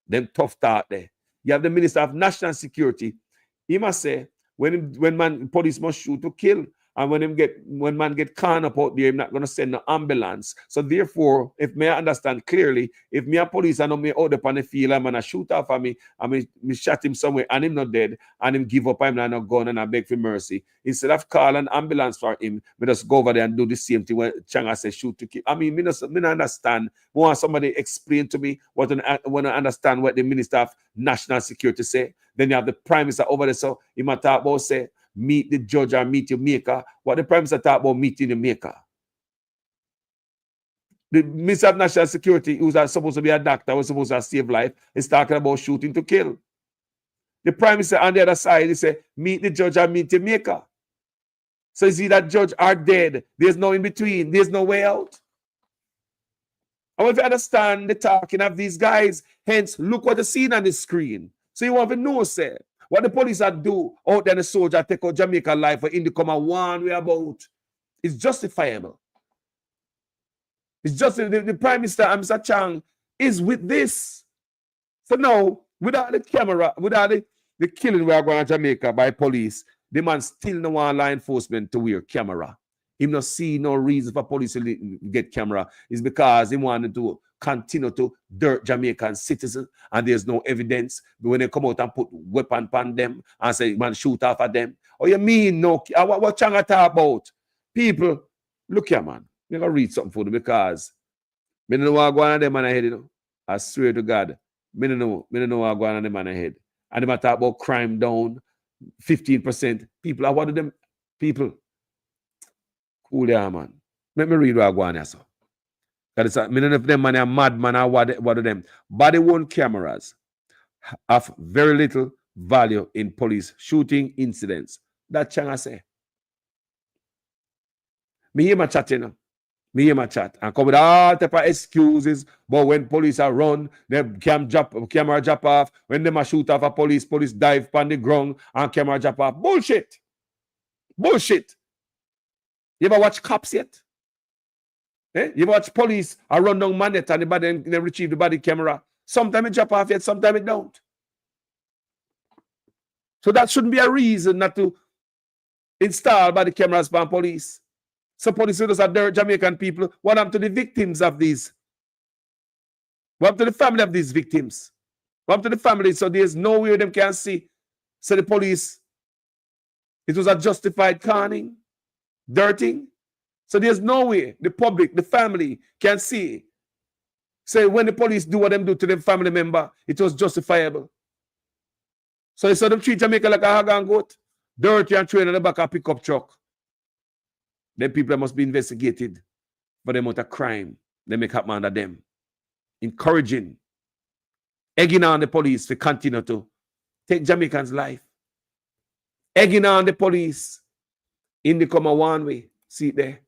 Them tough talk there. You have the Minister of National Security. He must say, when police must shoot to kill, and when man get caught up out there, I'm not gonna send an ambulance. So therefore, if me understand clearly, if me a police and me out upon the field and man a shoot off of me, and me shot him somewhere and him not dead, and him give up, I'm not no gun and I beg for mercy. Instead of call an ambulance for him, me just go over there and do the same thing when Changa says shoot to kill. I mean, me not understand. I want somebody explain to me when I understand what the Minister of National Security say. Then you have the Prime Minister over there, so he might talk about say, meet the judge or meet your maker. What the Prime Minister talk about meeting the maker. The Minister of National Security, who's supposed to be a doctor, was supposed to save life, is talking about shooting to kill. The Prime Minister on the other side, he say, meet the judge or meet your maker. So you see that judge are dead. There's no in between. There's no way out. I want to understand the talking of these guys. Hence, look what you see on the screen. So you want to know, say, what the police are do out there, the soldier take out Jamaica life for Indicom and one way about. It's justifiable. It's just the Prime Minister, Mr. Chang, is with this. So now, without the camera, without the killing we are going to Jamaica by police, the man still no want law enforcement to wear camera. He not see no reason for police to get camera. It's because he wanted to continue to dirt Jamaican citizens, and there's no evidence. When they come out and put weapon on them and say, man, shoot off at them. Oh, you mean no? What Changa talk about? People, look here, man. I'm going to read something for them because I don't know what going on them on the head, you know. I swear to God. Me don't know what going on in the man ahead. And they talk about crime down 15%. People are one of them. People. Cool there, man. Let me read what going on so. Because I don't know if them man are mad man or what of them. Body worn cameras have very little value in police shooting incidents. That Chang I say. Me hear my chat, you know. Me hear my chat and come with all type of excuses. But when police are run, them camera drop off. When them a shoot off a police dive on the ground and camera drop off. Bullshit. Bullshit. You ever watch Cops yet? Eh? You ever watch police a run down mandate and the body they retrieve the body camera? Sometimes it drop off yet, sometimes it don't. So that shouldn't be a reason not to install body cameras by police. So police are dirt Jamaican people. What happened to the victims of these? What happened to the family of these victims? What happened to the family? So there's no way them can see. So the police, it was a justified conning, dirting. So there's no way the public, the family can see. Say when the police do what them do to their family member, it was justifiable. So they saw them treat Jamaica like a hog and goat, dirty and train in the back of a pickup truck. Then people must be investigated for the amount of crime they make happen under them. Encouraging, egging on the police to continue to take Jamaicans' life. Egging on the police in the come one way. See it there.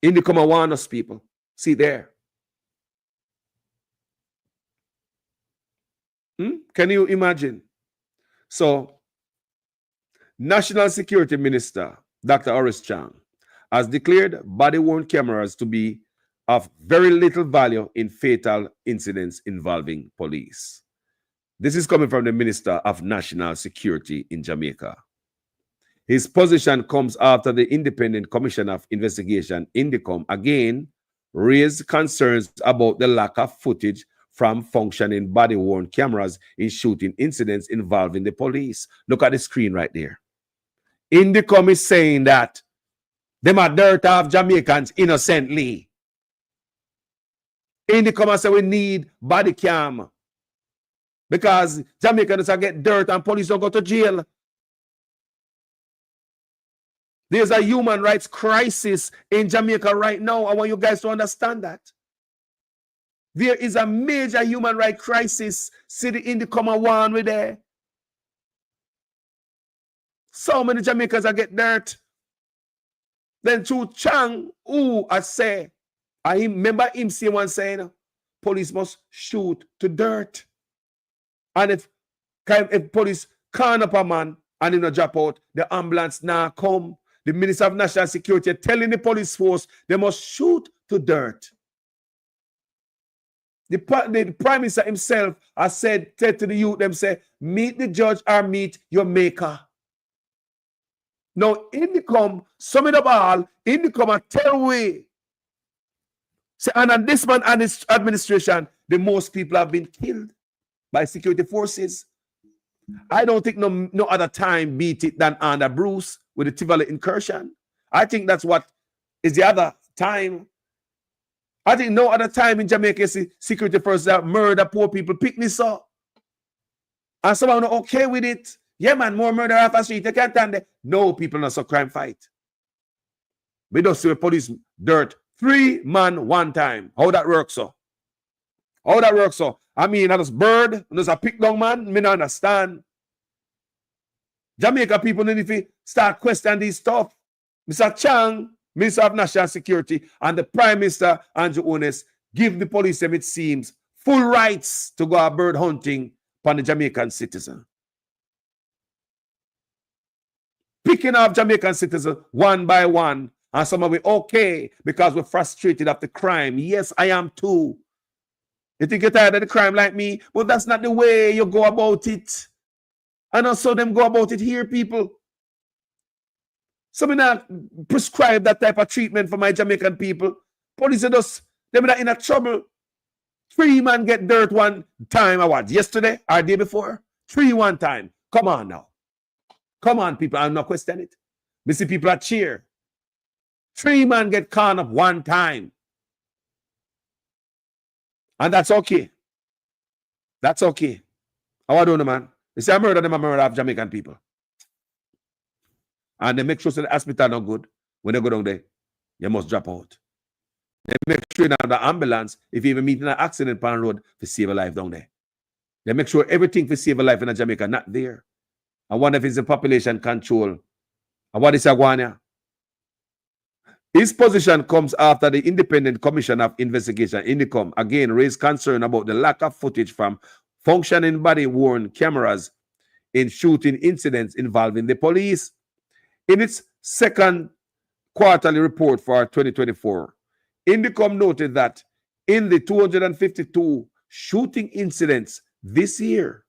In the come one us people. See it there. Can you imagine? So, National Security Minister Dr. Horace Chang has declared body-worn cameras to be of very little value in fatal incidents involving police. This is coming from the Minister of National Security in Jamaica. His position comes after the Independent Commission of Investigation, INDECOM, again raised concerns about the lack of footage from functioning body-worn cameras in shooting incidents involving the police. Look at the screen right there. INDECOM is saying that them are dirt off Jamaicans innocently. INDECOM say we need body cam because Jamaicans are get dirt and police don't go to jail. There's a human rights crisis in Jamaica right now. I want you guys to understand that. There is a major human rights crisis sitting in the common one with there. So many Jamaicans are get dirt. Then to Chang, who I say, I remember him saying one saying, police must shoot to dirt. And if police can up a man and in a drop out, the ambulance now come. The Minister of National Security telling the police force they must shoot to dirt. The Prime Minister himself has said to the youth, them say, meet the judge or meet your maker. Now, INDECOM, sum it up all, INDECOM a tell way. Say, and this man and his administration, the most people have been killed by security forces. I don't think no other time beat it than under Bruce with the Tivoli incursion. I think that's what is the other time. I think no other time in Jamaica security forces that murder poor people pick this up. And someone not okay with it. Yeah, man, more murder off the street. You can't stand it. No, people not so crime fight. We don't see police dirt 3 man 1 time. How that works so? How that works so? I mean, that's bird, there's a pick down man, me not understand. Jamaica people need to start questioning this stuff. Mr. Chang, Minister of National Security, and the Prime Minister, Andrew Ones, give the police them, it seems, full rights to go bird hunting upon the Jamaican citizen. Picking off Jamaican citizens one by one, and some of it okay because we're frustrated after crime. Yes, I am too. You think you're tired of the crime like me? But that's not the way you go about it. And also them go about it here, people. So me not prescribe that type of treatment for my Jamaican people. Police are just, they're not in a trouble. 3 man get dirt 1 time or what? Yesterday or day before? 3 1 time. Come on now. Come on, people. I'm not questioning it. Me see people are cheer. 3 man get caught up 1 time. And that's okay. That's okay. How I don't know, man. They say I murder them, I murder half Jamaican people. And they make sure so the hospital not good. When they go down there, you must drop out. They make sure you have the ambulance, if you even meet in an accident on the road, to save a life down there. They make sure everything for save a life in Jamaica, not there. I wonder if it's the population control. And what is Aguania? His position comes after the Independent Commission of Investigation, INDECOM, again raised concern about the lack of footage from functioning body-worn cameras in shooting incidents involving the police. In its second quarterly report for 2024, INDECOM noted that in the 252 shooting incidents this year,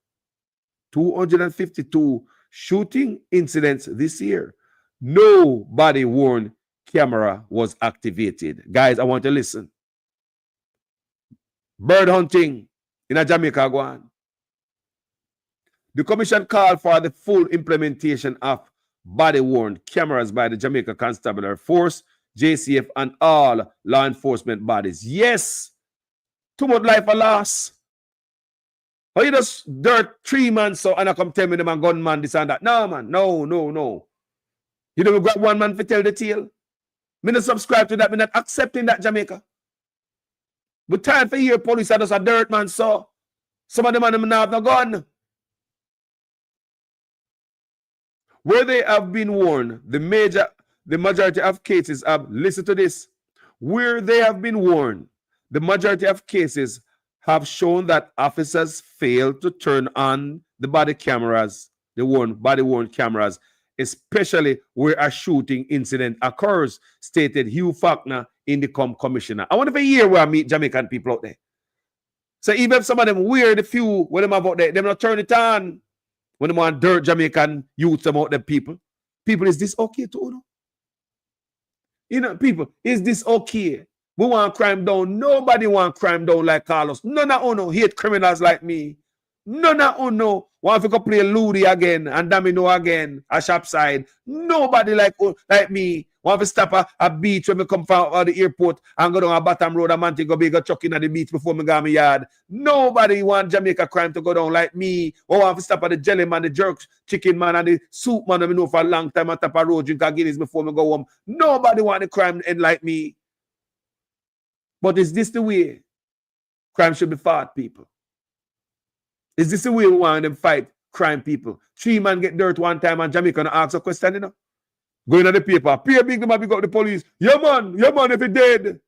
252 shooting incidents this year, no body-worn camera was activated. Guys, I want to listen. Bird hunting in Jamaica, go on. The commission called for the full implementation of body-worn cameras by the Jamaica Constabulary Force, JCF, and all law enforcement bodies. Yes, too much life a loss. How you just dirt 3 months so and I come tell me them a gunman this and that? No, man, no. You don't grab one man for tell the tale. Me not subscribe to that. Me not accepting that, Jamaica. But time for hear police are just a dirt man, so some of them and them have no gun. Where they have been warned, the majority of cases have, listen to this, where they have been warned, the majority of cases have shown that officers fail to turn on the body cameras, body-worn cameras, especially where a shooting incident occurs, stated Hugh Faulkner, INDECOM commissioner. I wonder if a year where I meet Jamaican people out there. So even if some of them weird, the few when them have out there, them not turn it on. When them want dirt Jamaican youths about them people. People, is this okay to you know? You know, people, is this okay? We want crime down. Nobody want crime down like Carlos. None of you hate criminals like me. None of you want to go play Ludi again and Domino again, a shop side. Nobody like me want to stop a beach when we come from the airport and go down a bottom road and man to go big a chuck in at the beach before me go my yard. Nobody want Jamaica crime to go down like me. Or want to stop at the jelly man, the jerk chicken man, and the soup man I know for a long time on top of road drink a Guinness before me go home. Nobody want the crime to end like me. But is this the way crime should be fought, people? Is this the way we want them fight crime people? 3 men get dirt one time and Jamaica and ask a question, you know? Going on the paper. Peer big them up, big up the police. Yeah, man, if it dead.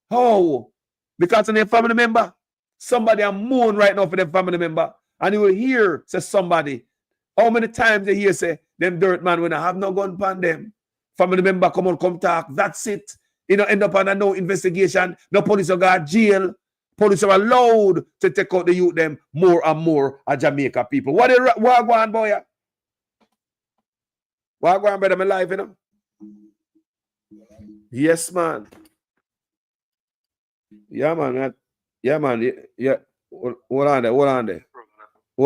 How? Because of their family member. Somebody are mourn right now for their family member. And you will hear, say somebody, how many times they hear say, them dirt man when I have no gun upon them. Family member come on, come talk. That's it. You know, end up on a no investigation. No police will go to jail. Police are allowed to take out the youth them more and more at Jamaica people. What go on, boy? What go on, brother? My life, you know? Yes, man. Yeah, man. Yeah, man. Yeah. Hold on there. Man. I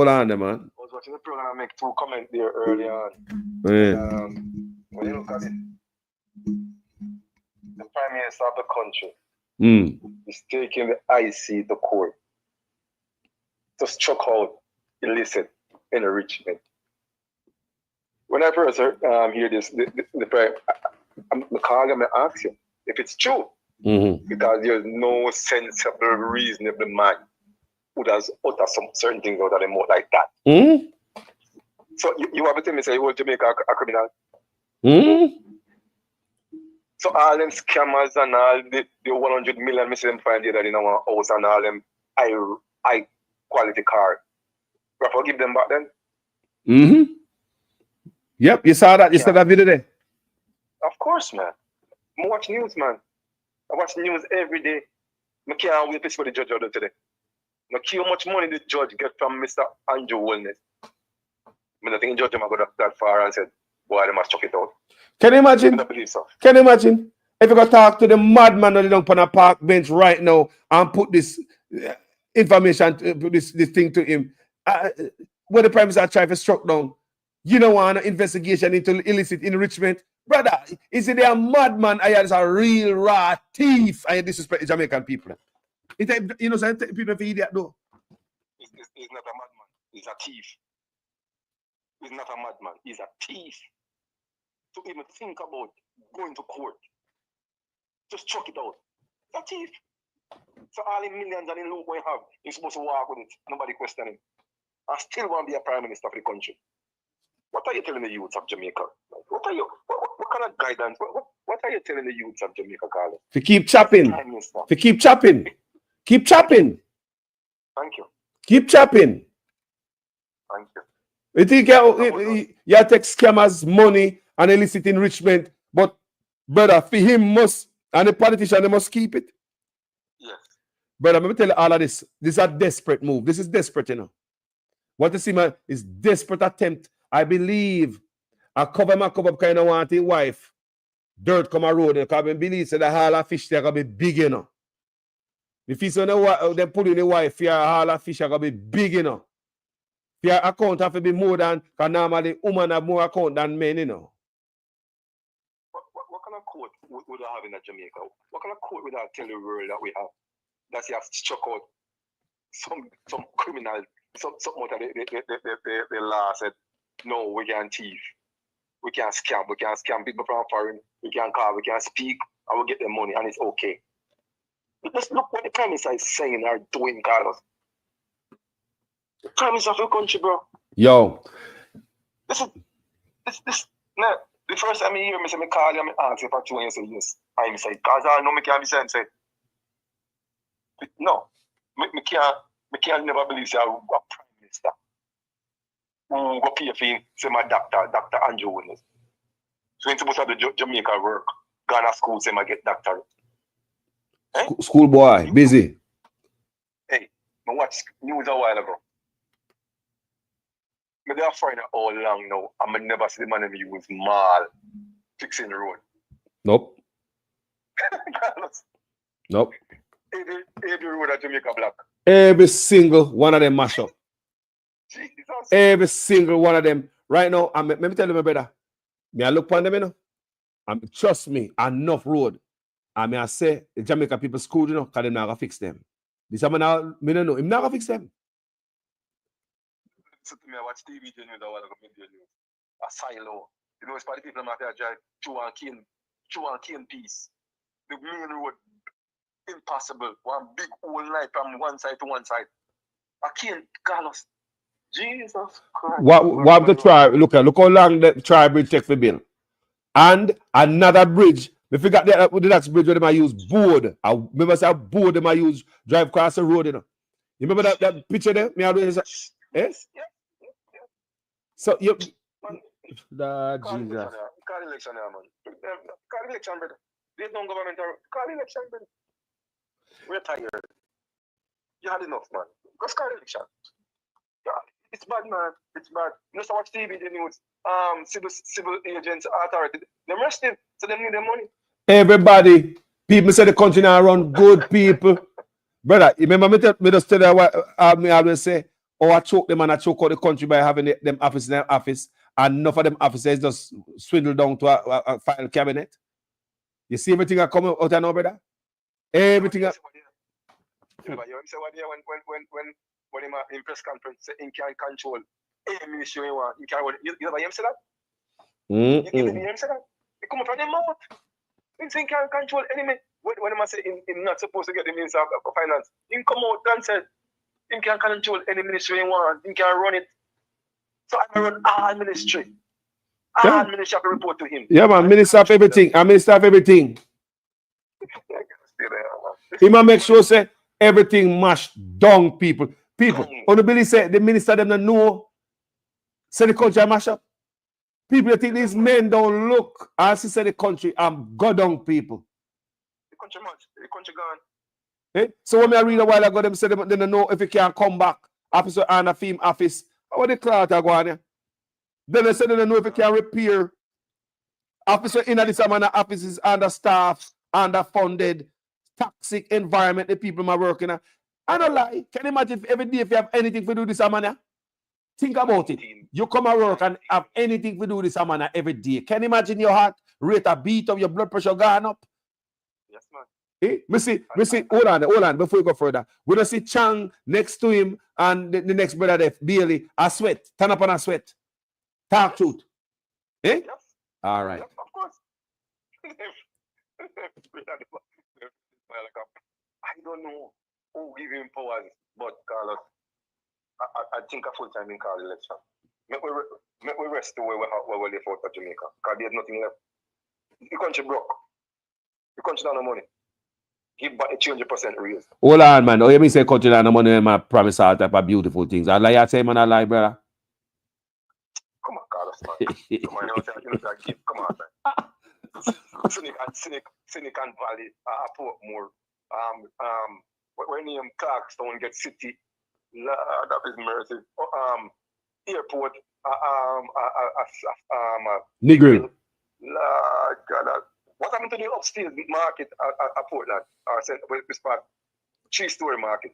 was watching the program and make 2 comments there earlier on. Yeah. When you look at it, the Prime Minister of the country is taking the IC to court to struck out illicit enrichment. When I first hear this, I'm going to ask you if it's true. Because there's no sensible, reasonable man who does utter some certain things out of the mouth like that. So you have to tell me, say, you want Jamaica a criminal? So all them scammers and all the 100 million me see them find that in our house and all them high quality car. Rafa give them back then? Yep, you saw that. You saw that video there? Of course, man. I watch news, man. I watch news every day. I can't wait to see what the judge will do today. I care how much money the judge get from Mr. Andrew Wellness. I don't think the judge might go that far and said, boy, they must chuck it out. Can you imagine? I don't believe so. Can you imagine if you go talk to the madman that down on a park bench right now and put this information, this thing to him? What the Prime Minister trying to struck down? You don't want an investigation into illicit enrichment? Brother, is it a madman? I is a real raw thief. I disrespect the Jamaican people. You know, some people for idiot though. It's He's not a madman. He's a thief. He's not a madman. He's a thief. To even think about going to court, just chuck it out. He's a thief. So all the millions and the loot we have, he's supposed to walk with it. Nobody question him. I still want to be a prime minister for the country. What are you telling the youths of Jamaica? What kind of guidance? What are you telling the youths of Jamaica, Carlos? To keep chopping. To keep chopping. Keep chopping. Thank you. Keep chopping. Thank you. You think you take scammers money and illicit enrichment, but brother, for him must, and the politician, they must keep it. Yes. Brother, let me tell you all of this. This is a desperate move. This is desperate, you know. What you see, man, is desperate attempt. I believe a cover up kind of want his wife. Dirt come a road, because I believe that the hall of fish there gonna be big, you know. If you see they put in the wife, your hall of fish are gonna be big, you know. Your account have to be more than, because normally women have more account than men, you know. What kind of court would I have in Jamaica? What kind of court would I tell the world that we have? That you have struck out some criminal, something that the law said, no, we can't thief. We can't scam. We can't scam people from foreign. We can't call. We can't speak. And we'll get their money, and it's okay. Let's look what the Prime Minister is saying or doing, Carlos. The Prime Minister of the country, bro. Yo. This. No, the first time I hear me say, I call you, I ask you for 2 years, say yes. I say, because I know I can't be saying, say, no, I can't never believe say I'm a Prime Minister. Who go pay for him, say my Dr. Andrew Williams. So he's supposed to do Jamaica work. Ghana school, say I get doctorate. Eh? School boy, busy. Hey, I watched news a while ago. I'm there for all long now. I never see the man who use mall fixing the road. Nope. Nope. Every road at Jamaica black. Every single one of them mash up. Jesus. Every single one of them. Right now, let me tell you, my brother. I look upon them, you know. Trust me, enough road. I say, the Jamaica people school, you know, because they're not going to fix them. This is now, I don't know. I'm not going to fix them. So to me, I watch TV news a while ago, a silo. You know, it's part of the people that have drive through and cane piece. The main road, impossible. One big old line from one side to one side. I can't, Carlos. Jesus Christ. What the tribe? Look how long the tribe bridge take for build. And another bridge. We forgot the next bridge where they might use board. I remember say board they might use drive across the road, you know. You remember that picture there? Me always eh? Yeah. So you Jesus. Call election, man. Call election, brother. There's no government. Call election, brother. We're tired. You had enough, man. Just call election. Yeah, it's bad, man. It's bad. You know, so watch TV, the news. Civil agents, authority. They're resting, so they need their money. Everybody, people say the country now run good people. Brother, you remember me just tell you what me always say, I choke them and I choke out the country by having them office in their office, and enough of them officers just swindle down to a file cabinet. You see everything that come out of now, brother? Everything. You say when in press conference say he can control any ministry you want. You never hear him say that? You never hear him say that? It come from the mouth. He say he can control any ministry. When I say he's not supposed to get the Minister of Finance, he come out and said he can control any ministry he want. He can run it. So I run all ministry. All ministry have to report to him. Yeah, man, minister of everything. I'm minister of everything. He might make sure say everything mash down people. On the believe say the minister them don't know. Say the country mash up. People think these men don't look as he said the country go down people. The country much. The country gone. Eh? So when I read a while ago, them said they don't know if he can come back. Officer Anna Fim office. How the clout are going there? Then they said they don't know if he can repair. Officer in this office is understaffed, underfunded, toxic environment the people are working at. I don't lie. Can you imagine if every day if you have anything to do this man? Think about it. You come to work and have anything to do this man every day. Can you imagine your heart rate a beat of your blood pressure going up? Yes, man. Me see, hold on, before you go further. We don't see Chang next to him and the next brother there, Bailey, a sweat. Turn up on a sweat. Talk truth. Eh? Yes. All right. Yes, of course. I don't know who give him powers, but Carlos, I think a full-time in call election. Make we rest the way we left out of Jamaica. Because there's nothing left. The country broke. The country don't have no money. Give back the 200% raise. Hold on, man. Oh, you mean say country don't have no money and I promise all type of beautiful things. I lie, I say, man, I lie, brother. Come on, Carlos, man. Come on, you know, give. Come on, man. Cynic and Valley, Portmore, when name Clarkstown get city, that is mercy. Airport, Negro. Lord God, what happened to the upstairs market at Portland? This part, 3-story market.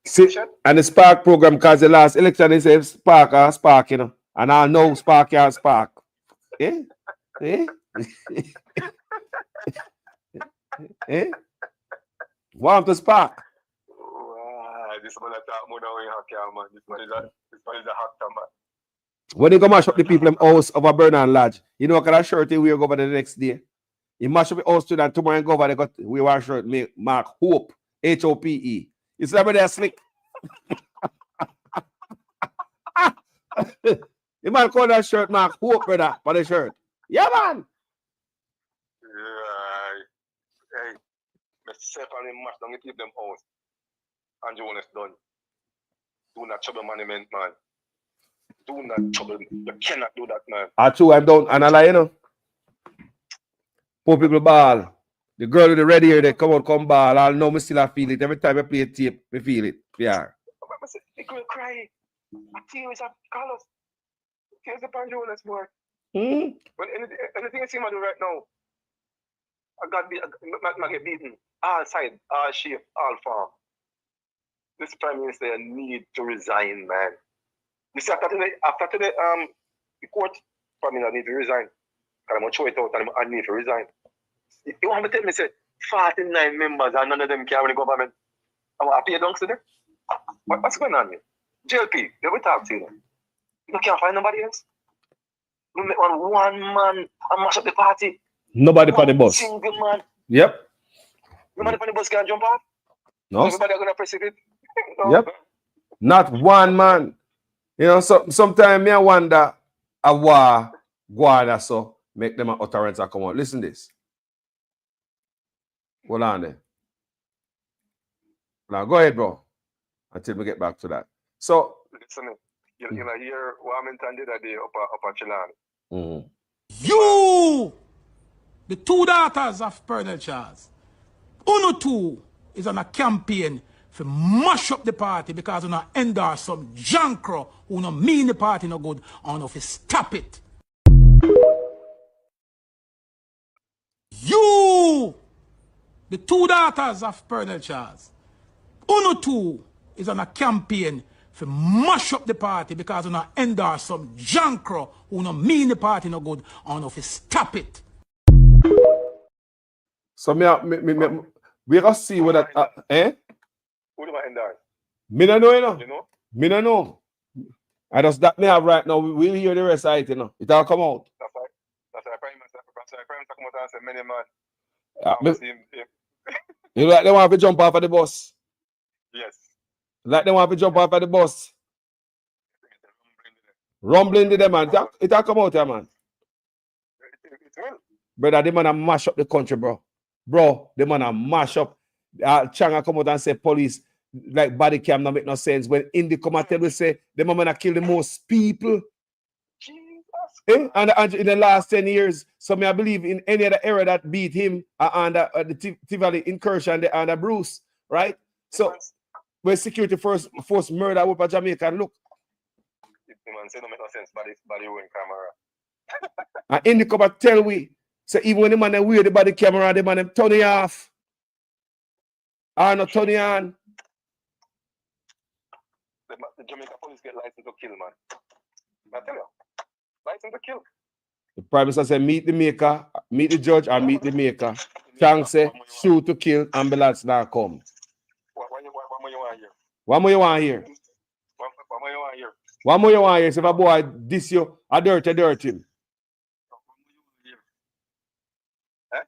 See, and the Spark program, because the last election they say Spark, you know. And I know Spark, Spark. Eh? Eh? Eh? Want to Spark? This one I talk more than we have, man. This one is a hot man. When they go mash up the people in house over Bernard Lodge, you know what kind of shirt they wear go over the next day? You mash up the house to and tomorrow and go over, they got we wear shirt mark Hope, Hope. You see that they're slick. You might call that shirt mark Hope, brother, for the shirt. Yeah, man. Hey, myself and him mash down the keep them house. And Jonas done. Do not trouble monument, man. Do not trouble. You cannot do that, man. I too, I'm down. And I lie, you know. Poor people ball. The girl with the red hair, they come out, come ball. I know me still I feel it. Every time I play a tape, I feel it. Yeah. The girl cry. Tears of Carlos. Tears upon Jonas, boy. When anything I see him do right now, I get beaten. All side, all shape, all form. This Prime Minister need to resign, man. You see, after today, the court Prime Minister need to resign. Because I'm going to throw it out and I need to resign. You want me to tell me, say, 49 members and none of them carry the government. I want to pay dunks to them? What's going on here? JLP, they will talk to you. You can't find nobody else? You make one man and mash up the party. Nobody on the bus. Single man. Yep. Nobody on the bus can jump off? No. Everybody are going to press it. No. Yep. Not one man. You know, sometimes I wonder a war guarda so make them an utterance and come out. Listen this. Hold on there. Now go ahead, bro. Until we get back to that. So listen, you know, here Warmington did a day up at Chilani. You, the two daughters of Colonel Charles, Uno two is on a campaign to mash up the party because you endorse some jankro who no mean the party no good and if you stop it. You, the two daughters of Colonel Charles, Uno two is on a campaign to mash up the party because you endorse some jankro who no mean the party no good and if you stop it. So we gonna see what that eh? Who do I endorse? Me don't know, you know. You know? Me don't know. I just that me have right now. We'll hear the rest of it, you know. It all come out. That's why Prime Minister come out and say many man. You like they want to jump off of the bus? Yes. Like they want to jump off of the bus? Rumbling to them, man. It all come out here, man. It will. Brother, they man a mash up the country, bro. Bro, they man a mash up. Changa come out and say police like body cam not make no sense. When Indy come and tell we say the man a kill the most people. Eh? And in the last 10 years, so I believe in any other era that beat him and the Tivoli incursion and the Bruce, right? So when security force murder over Jamaica, and look. The man say no make no sense, body in camera. And Indy come and tell we, so even when the man wear the body camera, the man turn it off. Or not turn it on. The Jamaica police get license to kill, man. I tell you. License to kill. The Prime Minister said, meet the maker, meet the judge, or meet the maker. Chang say, shoot to kill, ambulance now come. What more you want here? What more you want here? What more you want here? What more you want here? So if a boy diss you, a dirty him. What more you want here? Eh?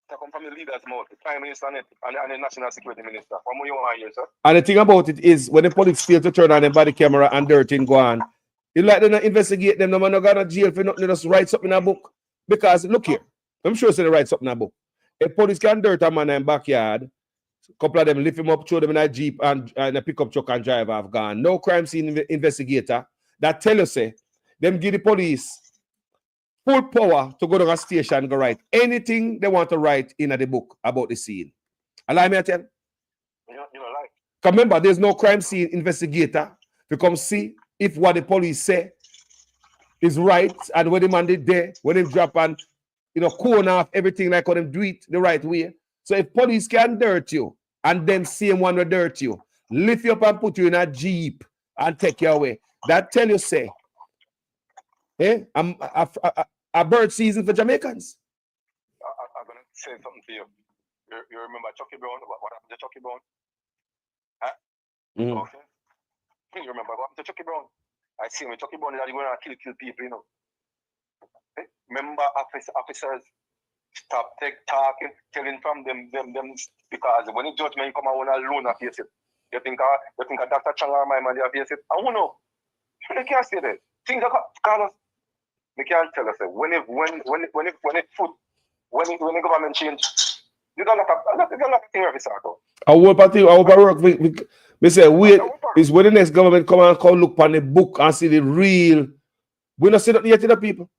That come from the leader's mouth, the Prime Minister and the National Security Minister. What more you want here, sir? And the thing about it is, when the police fail to turn on the body camera and dirty go on, you like them to investigate them, no man no go to jail for nothing, just write something in a book. Because look here, I'm sure they write something in a book. If police can dirt a man in the backyard, a couple of them lift him up, throw them in a jeep and a pickup truck and drive off gone. No crime scene investigator that tell you say, them give the police full power to go to a station and go write anything they want to write in the book about the scene. Allow me to tell you. You don't like. Because remember, there's no crime scene investigator to come see if what the police say is right and when the man did there, when they drop and corner off everything like how them do it the right way. So if police can dirt you and then same one will dirt you, lift you up and put you in a jeep and take you away. That tell you say, a bird season for Jamaicans. I'm gonna say something to you. You remember Chucky Brown? What happened to Chucky Brown? Huh? Okay. You remember what happened to Chucky Brown? I see when Chucky Brown is going to kill people, Remember officers stop talking, telling from them because when the judgment come out alone and face it. You think Dr. Chang or my man they face it? I don't know. They can't say that. Things are Carlos. They can't tell us that when the government change, you got a lot of things to sort out. I hope I work. We say wait is when the next government come and come look on the book and see the real. We not see that yet to the people.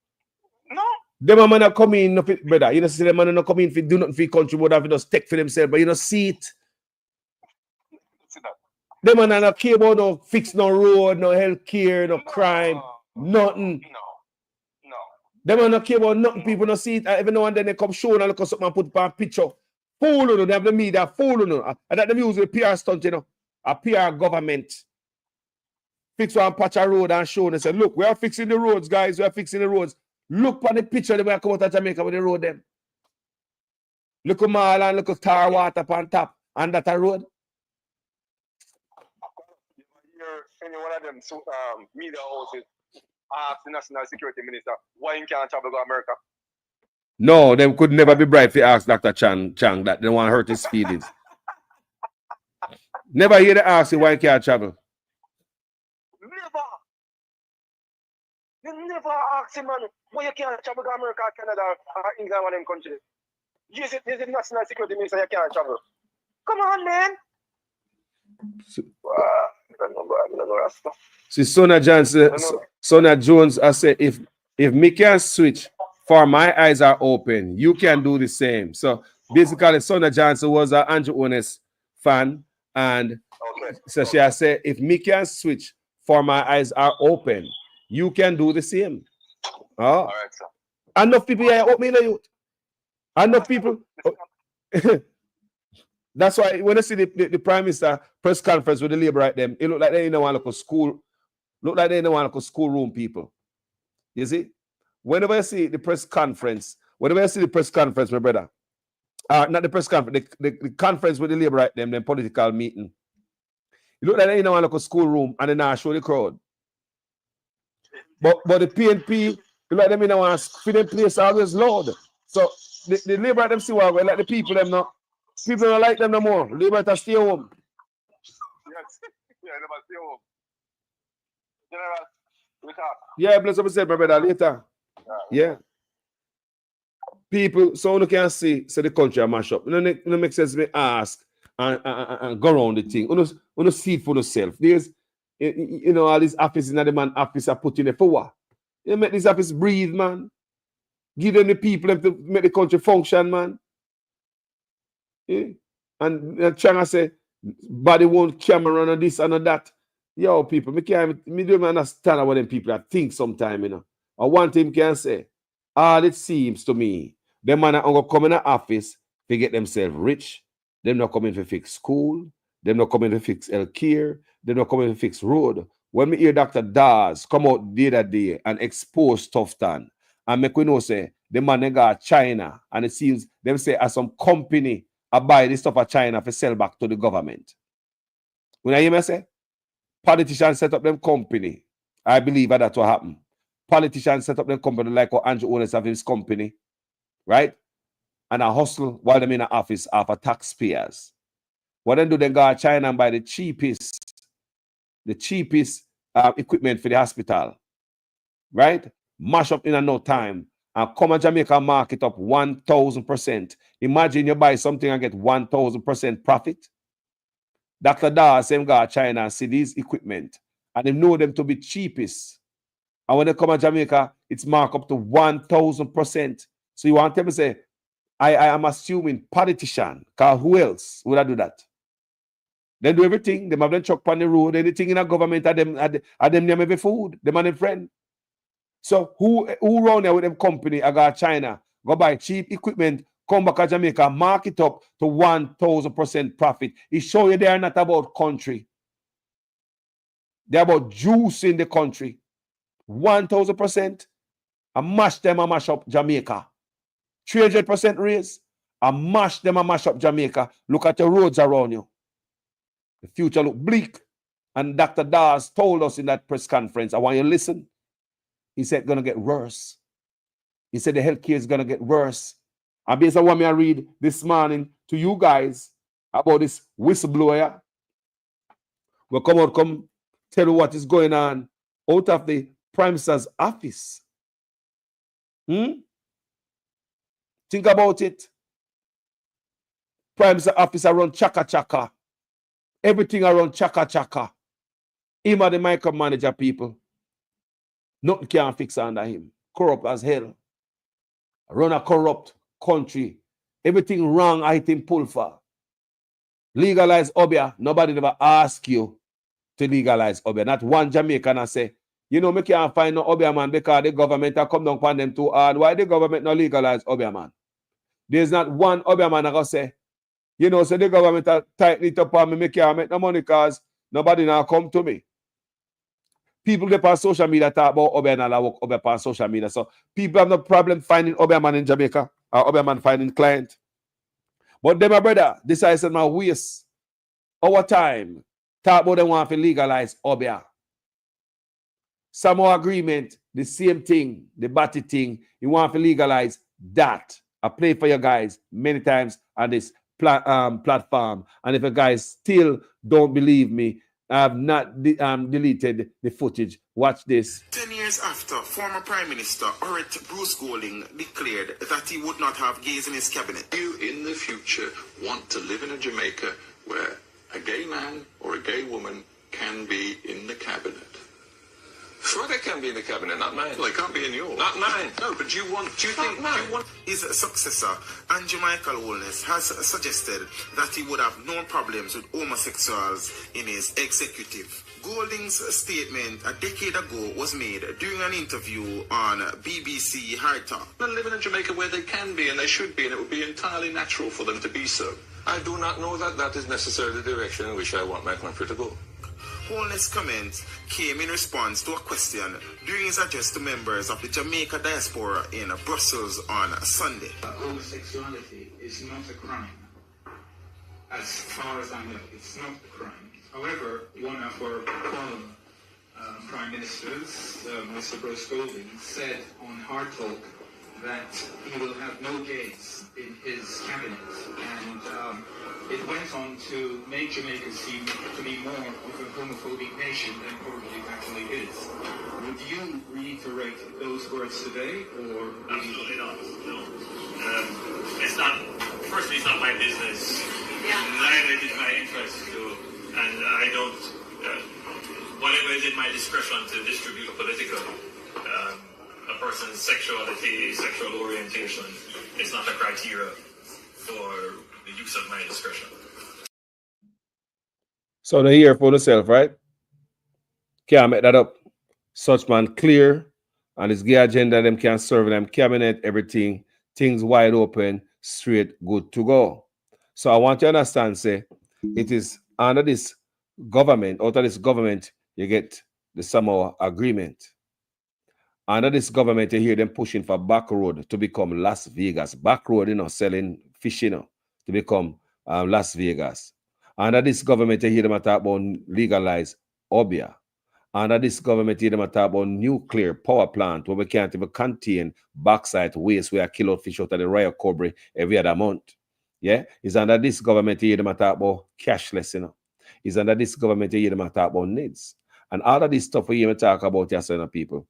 No. Them man not come in, brother. You know, see them man not come in for do nothing for country, but have just take for themselves, but you know see it. See that. Them man not care about no fix no road, no health care, no crime, nothing. No. Them man not care about nothing. People not see it. Every now and then they come show and look at something and put up a picture. Fool on they have the media, fool on and that them use a PR stunt, a PR government. Fix one patch of road and show and say, look, we are fixing the roads, guys. We are fixing the roads. Look on the picture they come out of Jamaica with the road them. Look at mall and look at tar water on top and that a road. You hear any one of them media houses ask the National Security Minister why he can't travel to America? No, they could never be bright to ask Dr. Chang that they want to hurt his feelings. Never hear the ask him why he can't travel. Never. You never ask him, man, why you can't travel to America, Canada, or England, one of them countries. Is it National Security Minister you can't travel? Come on, man. See, Sonia Jones, I say, if me can switch for my eyes are open, you can do the same. So basically, Sonia Johnson was an Andrew Ones fan, and so she has said, if me can switch for my eyes are open, you can do the same. Oh. All right, sir. Enough people here help me in the youth. Enough people. That's why when I see the Prime Minister press conference with the Labour right them, it look like they don't want to go school. Look like they don't want to go schoolroom people. You see? Whenever I see the press conference, my brother, not the press conference, the conference with the Labour right them political meeting. It look like they don't want to go schoolroom and they not show the crowd. But the PNP, you like them in a for them place always loud. So the Labour them see what like the people them not. People don't like them no more. Labour to stay home. Yes. Yeah, never stay home. General, we talk. Yeah, bless up yourself, my brother, later. Yeah. People, so you can see, so the country are mash up. It don't make sense to me ask and go around the thing. You see it for yourself. There's, all these offices in the man office are put in there for what? You make this office breathe, man. Give them the people to make the country function, man. Yeah. And Changa say, body won't camera and this and that. Yo, people, me don't understand what them people are think sometime, Or one thing can say, all it seems to me, them man are going to come in the office to get themselves rich. Them not coming to fix school. Them not coming to fix health care. Them not coming to fix road. When me hear Dr. Dawes come out the other day and expose Tufton and make we know say, the man they got China, and it seems them say as some company I buy this stuff of China for sell back to the government. When I hear me say, politicians set up them company. I believe that's what happened. Politicians set up them company like what Andrew owners have his company, right? And I hustle while them in the office after taxpayers. What then do they go to China and buy the cheapest equipment for the hospital, right? Mash up in no time and come and Jamaica market up 1,000%. Imagine you buy something and get 1,000% profit. Dr. Dar, same guy China, see these equipment and they know them to be cheapest. And when they come to Jamaica, it's marked up to 1,000%. So you want them to say, I am assuming politician, because who else would I do that? They do everything. They have them truck on the road, anything in a government, at them name every food, them and them friend. So who run there with them company, I got China, go buy cheap equipment, come back to Jamaica, mark it up to 1,000% profit. It show you they are not about country. They're about juice in the country. 1,000%. And mash them and mash up Jamaica. 300% raise. And mash them and mash up Jamaica. Look at the roads around you. The future look bleak. And Dr. Dawes told us in that press conference, I want you to listen. He said it's going to get worse. He said the healthcare is going to get worse. And based on what I read this morning to you guys about this whistleblower, we'll come tell you what is going on out of the Prime Minister's office. Think about it. Prime Minister's office around chaka. Everything around chaka. Him are the micromanager people. Nothing can fix under him. Corrupt as hell. Run a corrupt country. Everything wrong, I think pull for. Legalize Obia. Nobody never ask you to legalize Obia. Not one Jamaican I say, you know, me can't find no Obia man because the government have come down upon them too hard. Why the government not legalize Obia man? There's not one Obia man I go say, you know, so the government are tighten it up on me can't make no money because nobody now come to me. People get on social media talk about Obia and I work Obia on social media. So people have no problem finding Obia man in Jamaica or Obia man finding client. But them, my brother, this I said my waste our time. Talk about them want to legalize Obia. Samoa agreement, the same thing, the Batty thing. You want to legalize that. I play for you guys many times on this platform. And if you guys still don't believe me, I have not deleted the footage. Watch this. 10 years after, former Prime Minister Bruce Golding declared that he would not have gays in his cabinet. You in the future want to live in a Jamaica where a gay man or a gay woman can be in the cabinet? Sure, they can be in the cabinet, not mine. Well, they can't be in yours. Not mine. No, but do you think his successor, Andrew Michael Holness, has suggested that he would have no problems with homosexuals in his executive. Golding's statement a decade ago was made during an interview on BBC Hard Talk. They live in Jamaica where they can be and they should be, and it would be entirely natural for them to be so. I do not know that that is necessarily the direction in which I want my country to go. Holness' comments came in response to a question during his address to members of the Jamaica diaspora in Brussels on Sunday. Homosexuality is not a crime. As far as I know, it's not a crime. However, one of our former Prime Ministers, Mr. Bruce Golding, said on Hard Talk that he will have no gays in his cabinet. And it went on to make Jamaica seem to be more of a homophobic nation than probably it actually is. Would you reiterate those words today, or absolutely not? No. It's not. Firstly, it's not my business. Neither is my interest to, and I don't. Whatever is in my discretion to distribute politically. A person's sexuality, sexual orientation is not a criteria for the use of my discretion. So they hear for themselves, right? Can't make that up. Such man clear, and his gay agenda, them can serve them cabinet, everything, things wide open, straight, good to go. So I want you to understand, say, it is under this government, out of this government, you get the Samoa agreement. Under this government, you hear them pushing for back road to become Las Vegas. Back road, selling fish, to become Las Vegas. Under this government, you hear them talk about legalize Obia. Under this government, you hear them talk about nuclear power plant where we can't even contain bauxite waste where I kill out fish out of the Royal Cobra every other month. Yeah, it's under this government, you hear them talk about cashless, It's under this government, you hear them talk about needs. And all of this stuff we hear me talk about, people.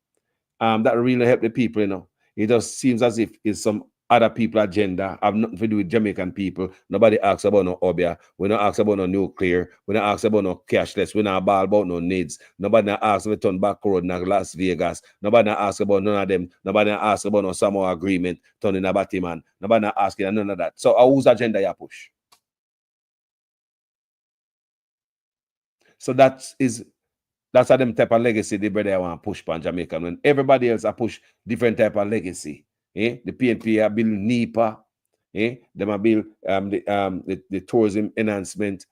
That really help the people, It just seems as if it's some other people agenda. Have nothing to do with Jamaican people. Nobody asks about no Obia. We don't ask about no nuclear. We don't ask about no cashless. We don't ball about no needs. Nobody asks about turn back road in Las Vegas. Nobody asks about none of them. Nobody asks about no Samoa agreement turning a Batman. Nobody asking none of that. So whose agenda you push? So that's how them type of legacy the brother want to push on Jamaica. When everybody else push different type of legacy. The PNP are build NEPA. Them are build the tourism enhancement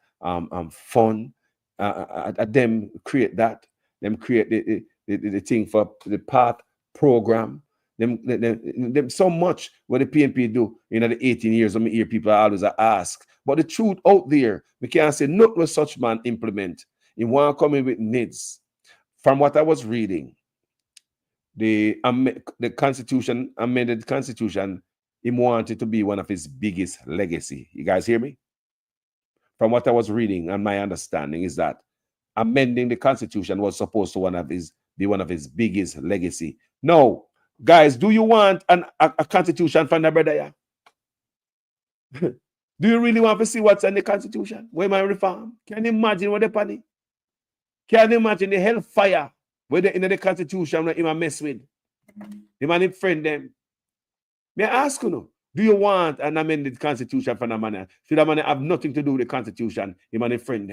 fund. Them create that. Them create the thing for the path program. Them so much what the PNP do in the 18 years. I hear people always ask. But the truth out there, we can't say not what such man implement. He want to come in with needs. From what I was reading, the Constitution, amended Constitution, he wanted to be one of his biggest legacy. You guys hear me? From what I was reading and my understanding is that amending the Constitution was supposed to be one of his biggest legacy. No, guys, do you want a Constitution from the brother? Do you really want to see what's in the Constitution? Where my reform? Can you imagine what they're on? Can you imagine the hellfire where they in the Constitution that him mess with? Him and him friend them. May I ask you, do you want an amended Constitution from a man? Should a man have nothing to do with the Constitution? Him and him friend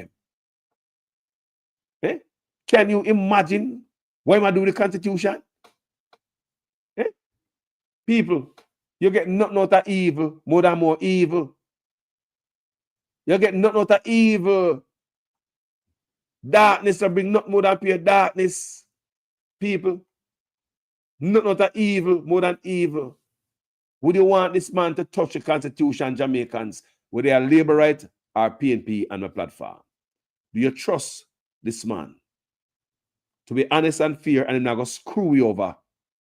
them. Can you imagine why am I do the Constitution? People, you get nothing out of evil, more than more evil. You get nothing out of evil. Darkness will bring nothing more than pure darkness. People, nothing out of evil, more than evil. Would you want this man to touch the Constitution, Jamaicans, whether they are Labour right or PNP on the platform? Do you trust this man to be honest and fair and not going to screw you over,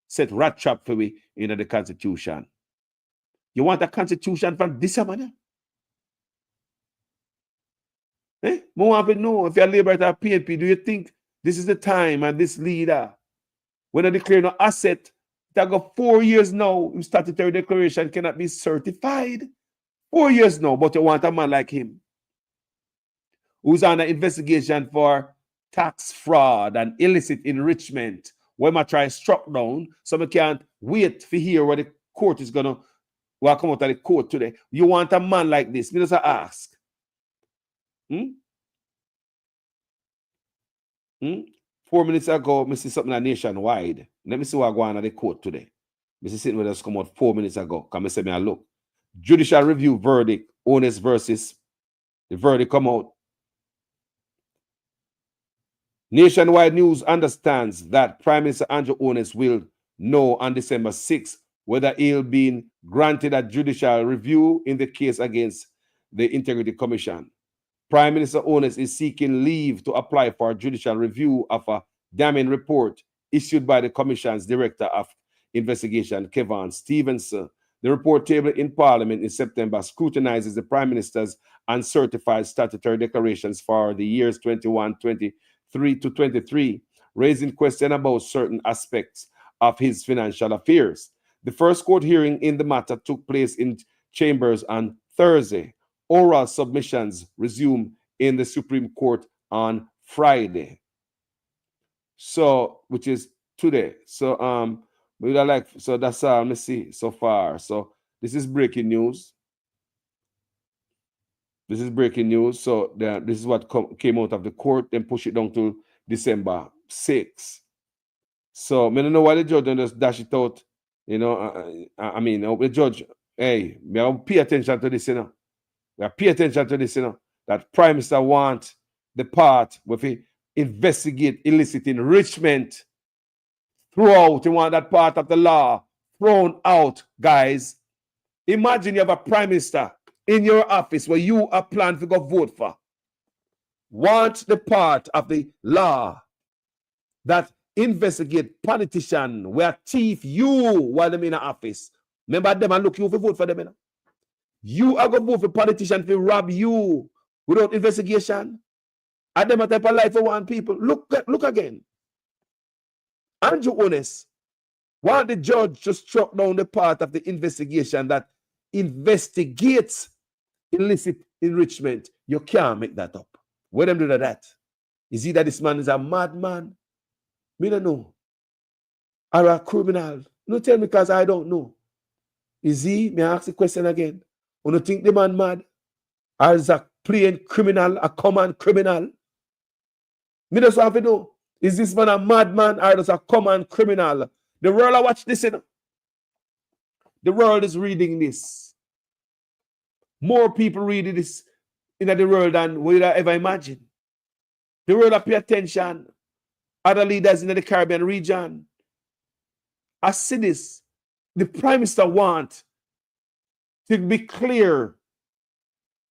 set rat trap for we in the Constitution? You want a Constitution from this man? More want to know if you're Labour or PNP, do you think this is the time and this leader, when I declare no asset, that go 4 years now, statutory declaration cannot be certified? 4 years now, but you want a man like him who's on an investigation for tax fraud and illicit enrichment, when I try struck down, so we can't wait to hear what the court is going to come out of the court today. You want a man like this? Me just ask. 4 minutes ago, I see something nationwide. Let me see what going on at the court today. I see something that come out 4 minutes ago. Come and say me a look. Judicial review verdict, Onus versus the verdict come out. Nationwide News understands that Prime Minister Andrew Onus will know on December 6th whether he'll be granted a judicial review in the case against the Integrity Commission. Prime Minister Onus is seeking leave to apply for a judicial review of a damning report issued by the Commission's Director of Investigation, Kevin Stevenson. The report tabled in Parliament in September scrutinizes the Prime Minister's uncertified statutory declarations for the years 21, 23 to 23, raising questions about certain aspects of his financial affairs. The first court hearing in the matter took place in chambers on Thursday. Oral submissions resume in the Supreme Court on Friday. So, which is today. So, so that's let me see so far. So this is breaking news. This is breaking news. So this is what came out of the court, then push it down to December 6th. So I don't know why the judge don't just dash it out. I mean, the judge, hey, pay attention to this, Pay attention to this, that Prime Minister want the part where he investigate illicit enrichment throughout. You want that part of the law thrown out, guys. Imagine you have a prime minister in your office where you are planned to go vote for. Want the part of the law that investigate politician where thief you while them in the office. Remember them and look you for vote for them. You know? You are going to vote for politician to rob you without investigation. And them a type of life for one people. Look again. Andrew Honest want the judge to struck down the part of the investigation that investigates illicit enrichment. You can't make that up. Where them do that? Is it that this man is a madman? Me don't know. Or a criminal? No tell me because I don't know. Is he? May I ask the question again? You don't think the man mad? Or is a plain criminal, a common criminal? Me just want to know. Is this man a madman or is a common criminal? The world are watching this. You know? The world is reading this. More people reading this in the world than we would ever imagine. The world pay attention. Other leaders in the Caribbean region. I see this. The Prime Minister wants to be clear,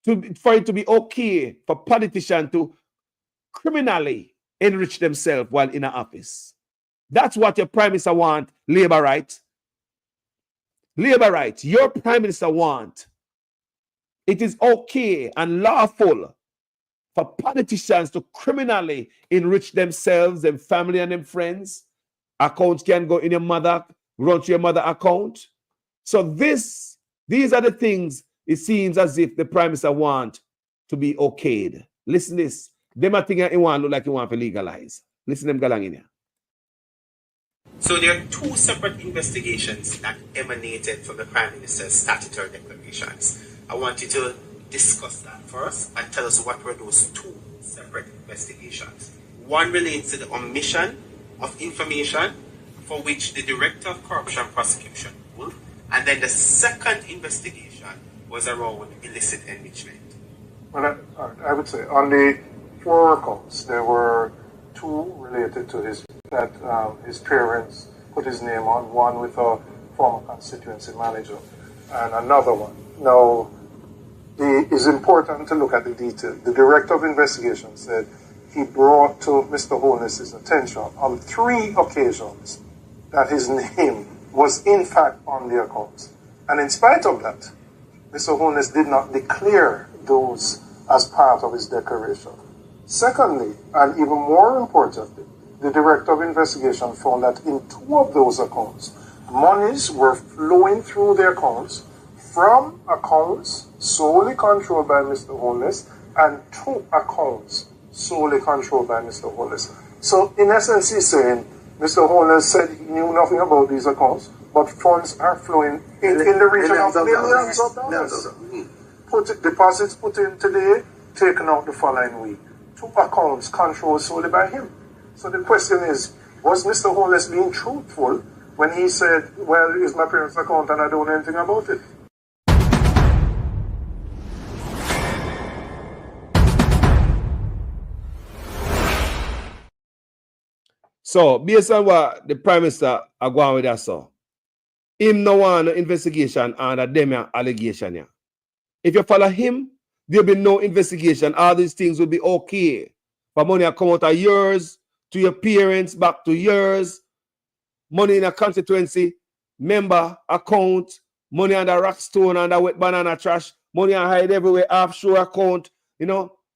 for it to be okay for politicians to criminally enrich themselves while in an office. That's what your Prime Minister wants, Labour right. Labour right. Your Prime Minister wants. It is okay and lawful for politicians to criminally enrich themselves, their family, and their friends. Accounts can go in your mother, run to your mother account. So these are the things it seems as if the Prime Minister want to be okayed. Listen to this. Them are thinking he want look like he want to legalize. Listen to them galang in here. So there are two separate investigations that emanated from the Prime Minister's statutory declarations. I want you to discuss that first and tell us what were those two separate investigations. One relates to the omission of information for which the Director of Corruption Prosecution ruled, and then the second investigation was around illicit enrichment. Well, I would say on the 4 accounts, there were 2 related to his parents put his name on, one with a former constituency manager, and another one. Now, it is important to look at the detail. The Director of Investigation said he brought to Mr. Holness's attention on 3 occasions that his name was in fact on the accounts. And in spite of that, Mr. Holness did not declare those as part of his declaration. Secondly, and even more importantly, the Director of Investigation found that in 2 of those accounts, monies were flowing through the accounts from accounts solely controlled by Mr. Holness and 2 accounts solely controlled by Mr. Holness. So in essence, he's saying Mr. Holness said he knew nothing about these accounts, but funds are flowing in the region of millions of dollars. Deposits put in today, taken out the following week. 2 accounts controlled solely by him. So the question is, was Mr. Holness being truthful when he said, well, it's my parents' account and I don't know anything about it? So, based on what the Prime Minister are going with that, so, him no want an investigation under them allegation. Yeah. If you follow him, there'll be no investigation. All these things will be okay. For money come out of yours, to your parents, back to yours. Money in a constituency, member account, money on the rock stone, on the wet banana trash, money on hide everywhere, offshore account,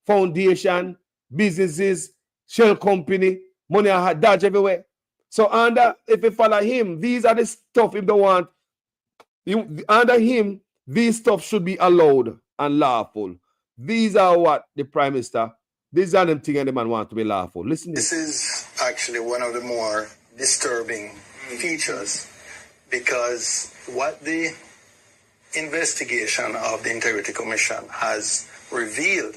foundation, businesses, shell company, money on dodge everywhere. So if you follow him, these are the stuff if they want. Under him, these stuff should be allowed and lawful. These are what the Prime Minister, these are them things and the man want to be lawful. Listen. This is actually one of the more disturbing features, because what the investigation of the Integrity Commission has revealed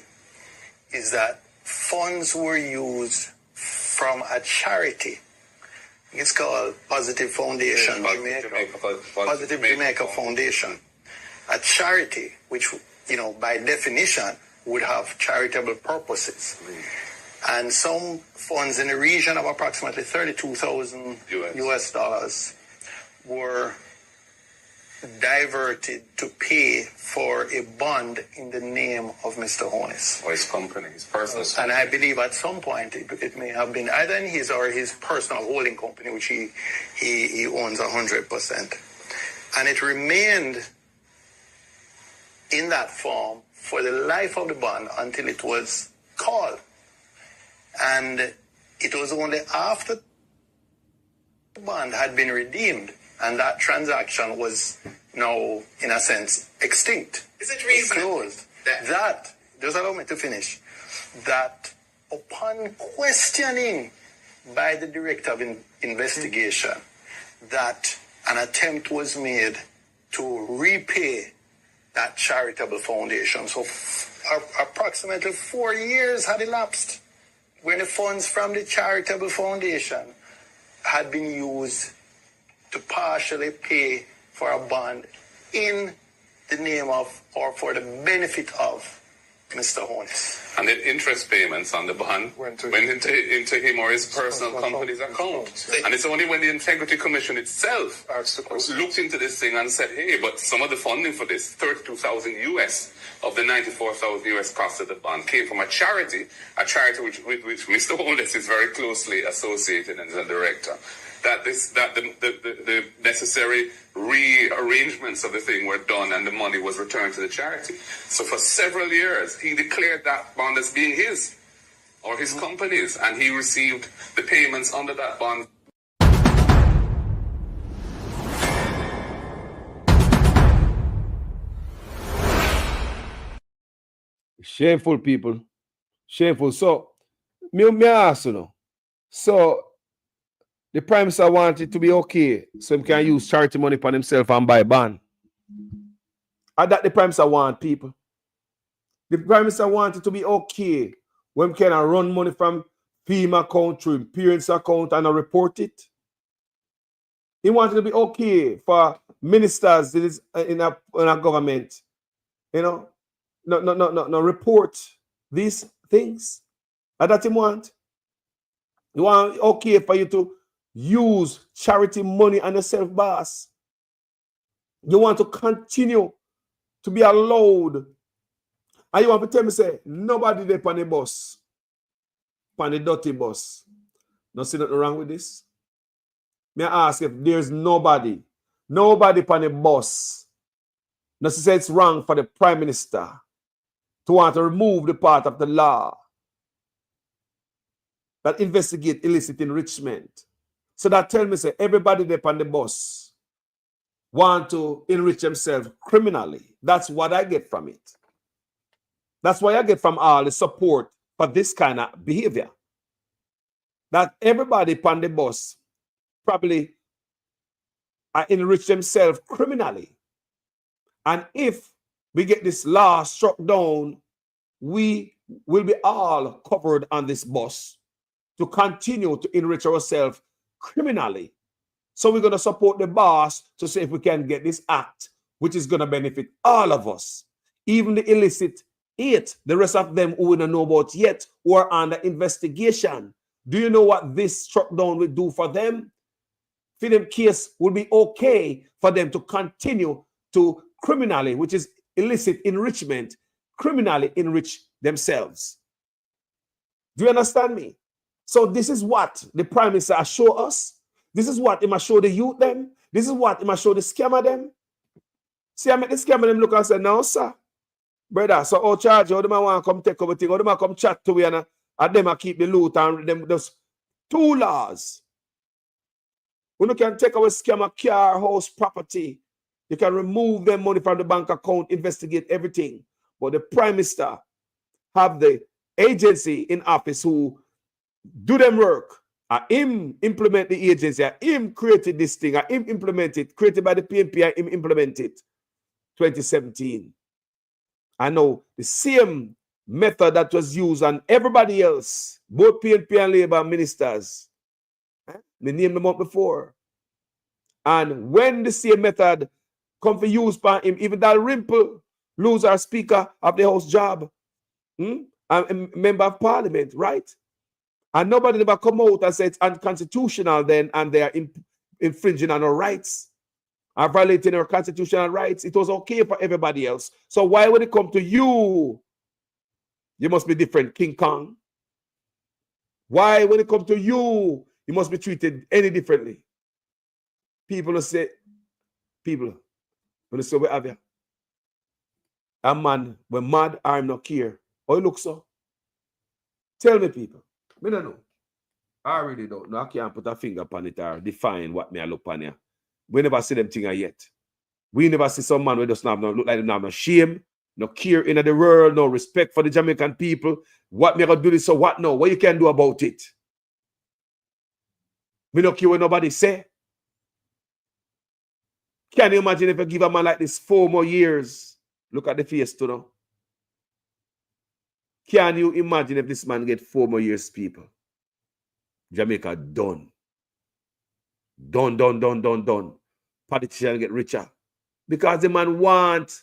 is that funds were used from a charity. It's called Positive Foundation, Positive Jamaica Foundation, a charity which, by definition, would have charitable purposes. And some funds in the region of approximately $32,000 US dollars were diverted to pay for a bond in the name of Mr. Honus. Or his company, his personal company. And I believe at some point it may have been either in his or his personal holding company, which he owns 100%. And it remained in that form for the life of the bond until it was called. And it was only after the bond had been redeemed and that transaction was now, in a sense, extinct. Is it reasonable closed? That, just allow me to finish, that upon questioning by the director of investigation that an attempt was made to repay that charitable foundation. So approximately 4 years had elapsed when the funds from the charitable foundation had been used to partially pay for a bond in the name of or for the benefit of Mr. Honus. And the interest payments on the bond went into him or his personal company's account. And it's only when the Integrity Commission itself looked into this thing and said, hey, but some of the funding for this, 32,000 US of the 94,000 US cost of the bond, came from a charity with which Mr. Honus is very closely associated and is a director. That the necessary rearrangements of the thing were done and the money was returned to the charity. So for several years, he declared that bond as being his or his company's, and he received the payments under that bond. Shameful, people. Shameful. So, me ask you know. So, the Prime Minister wanted it to be okay so he can use charity money for himself and buy bond. And that the Prime Minister want, people. The Prime Minister wanted it to be okay when he can run money from FEMA account to parents' account and report it. He wanted it to be okay for ministers in a government, you know, no report these things. And that he want. You want okay for you to use charity money on yourself, boss. You want to continue to be allowed. And you want to tell me, say, nobody there on the bus, on the dirty bus. No see nothing wrong with this? May I ask if there's nobody on the bus. No say it's wrong for the Prime Minister to want to remove the part of the law that investigate illicit enrichment. So that tell me, say, everybody there on the bus want to enrich themselves criminally. That's what I get from it. That's what I get from all the support for this kind of behavior. That everybody on the bus probably enrich themselves criminally. And if we get this law struck down, we will be all covered on this bus to continue to enrich ourselves criminally. So we're going to support the boss to see if we can get this act, which is going to benefit all of us, even the illicit 8, the rest of them who we don't know about yet, who are under investigation. Do you know what this struck down will do for them? For them case will be okay for them to continue to criminally, which is illicit enrichment, criminally enrich themselves. Do you understand me? So this is what the Prime Minister has shown us. This is what he must show the youth them. This is what he must show the scammer them. See, I make the scammer them look and say, no, sir. Brother, so how charge, how them want to come take over thing, how them come chat to me and them keep the loot and them those 2 laws. When you can take away scammer car, house, property, you can remove them money from the bank account, investigate everything. But the Prime Minister have the agency in office who do them work. Him implement the agency. Him created this thing. Him implement it. Created by the PNP. Him implement it. 2017. I know the same method that was used on everybody else, both PNP and Labour ministers. They named them up before. And when the same method come for use by him, even Dalrymple lose our Speaker of the House job, a member of Parliament, right? And nobody never come out and say it's unconstitutional then, and they are infringing on our rights, are violating our constitutional rights. It was okay for everybody else. So why when it come to you, you must be different, King Kong? Why when it comes to you, you must be treated any differently? People will say, people, when they say, where have you? A man, when mad, I'm not care. How you look so? Tell me, people. Me don't know. I really don't know. I can't put a finger upon it or define what me I look on here. We never see them things yet. We never see some man who just not look like them have no shame, no care in the world, no respect for the Jamaican people. What me gonna do this, so what now? What you can do about it? Me no care what nobody say. Can you imagine if you give a man like this 4 more years? Look at the face too now. Can you imagine if this man get 4 more years, people? Jamaica done. Done. Politicians get richer. Because the man want